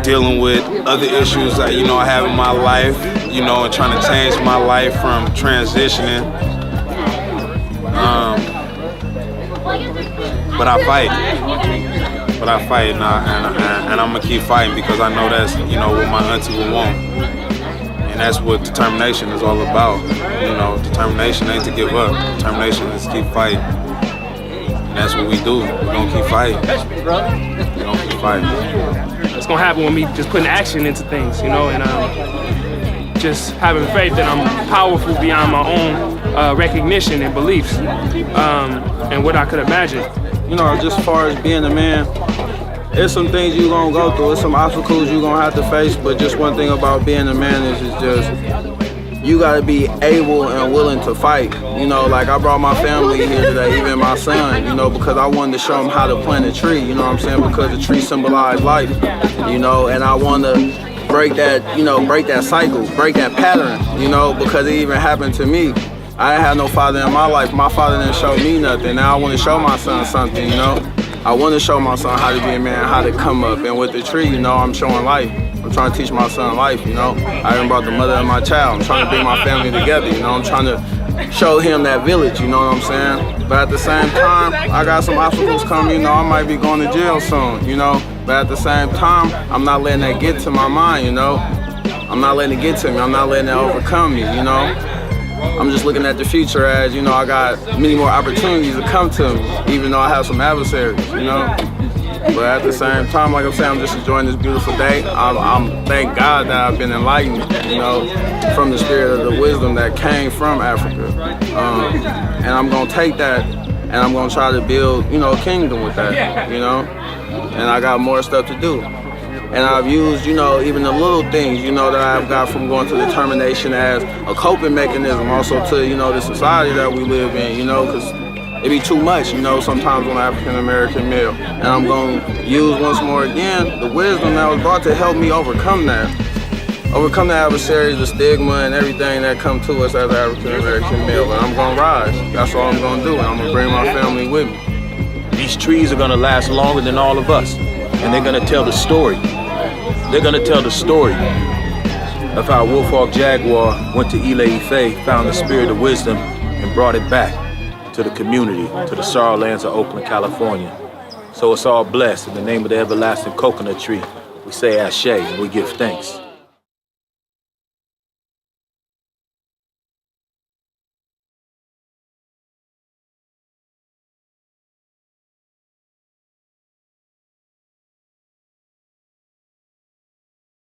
Dealing with other issues that, you know, I have in my life, you know, and trying to change my life from transitioning. But I fight. And I'm gonna keep fighting because I know that's, you know, what my auntie would want. And that's what determination is all about. You know, determination ain't to give up. Determination is to keep fighting. And that's what we do. We're gonna keep fighting. We're gonna keep fighting. It's gonna happen with me just putting action into things, you know, and just having faith that I'm powerful beyond my own recognition and beliefs, and what I could imagine. You know, just as far as being a man, there's some things you're gonna go through, there's some obstacles you're gonna have to face, but just one thing about being a man is just you gotta be able and willing to fight. You know, like I brought my family here today, even my son, you know, because I wanted to show him how to plant a tree, you know what I'm saying? Because the tree symbolizes life, you know, and I want to break that, you know, break that cycle, break that pattern, you know, because it even happened to me. I didn't have no father in my life. My father didn't show me nothing. Now I want to show my son something, you know? I want to show my son how to be a man, how to come up. And with the tree, you know, I'm showing life. I'm trying to teach my son life, you know? I even brought the mother of my child. I'm trying to bring my family together, you know? I'm trying to show him that village, you know what I'm saying? But at the same time, I got some obstacles coming, you know? I might be going to jail soon, you know? But at the same time, I'm not letting that get to my mind, you know? I'm not letting it get to me. I'm not letting that overcome me, you know? I'm just looking at the future as, you know, I got many more opportunities to come to me, even though I have some adversaries, you know? But at the same time, like I'm saying, I'm just enjoying this beautiful day. I'm thank God that I've been enlightened, you know, from the spirit of the wisdom that came from Africa. And I'm gonna take that and I'm gonna try to build, you know, a kingdom with that, you know? And I got more stuff to do. And I've used, you know, even the little things, you know, that I've got from going to determination as a coping mechanism also to, you know, the society that we live in, you know, because it be too much, you know, sometimes on African-American male. And I'm going to use once more again the wisdom that was brought to help me overcome that. Overcome the adversaries, the stigma, and everything that come to us as African-American male. And I'm going to rise. That's all I'm going to do. And I'm going to bring my family with me. These trees are going to last longer than all of us. And they're going to tell the story. They're going to tell the story of how WolfHawkJaguar went to Ile Ife, found the spirit of wisdom, and brought it back to the community, to the sorrow lands of Oakland, California. So it's all blessed in the name of the everlasting coconut tree. we say ashe and we give thanks.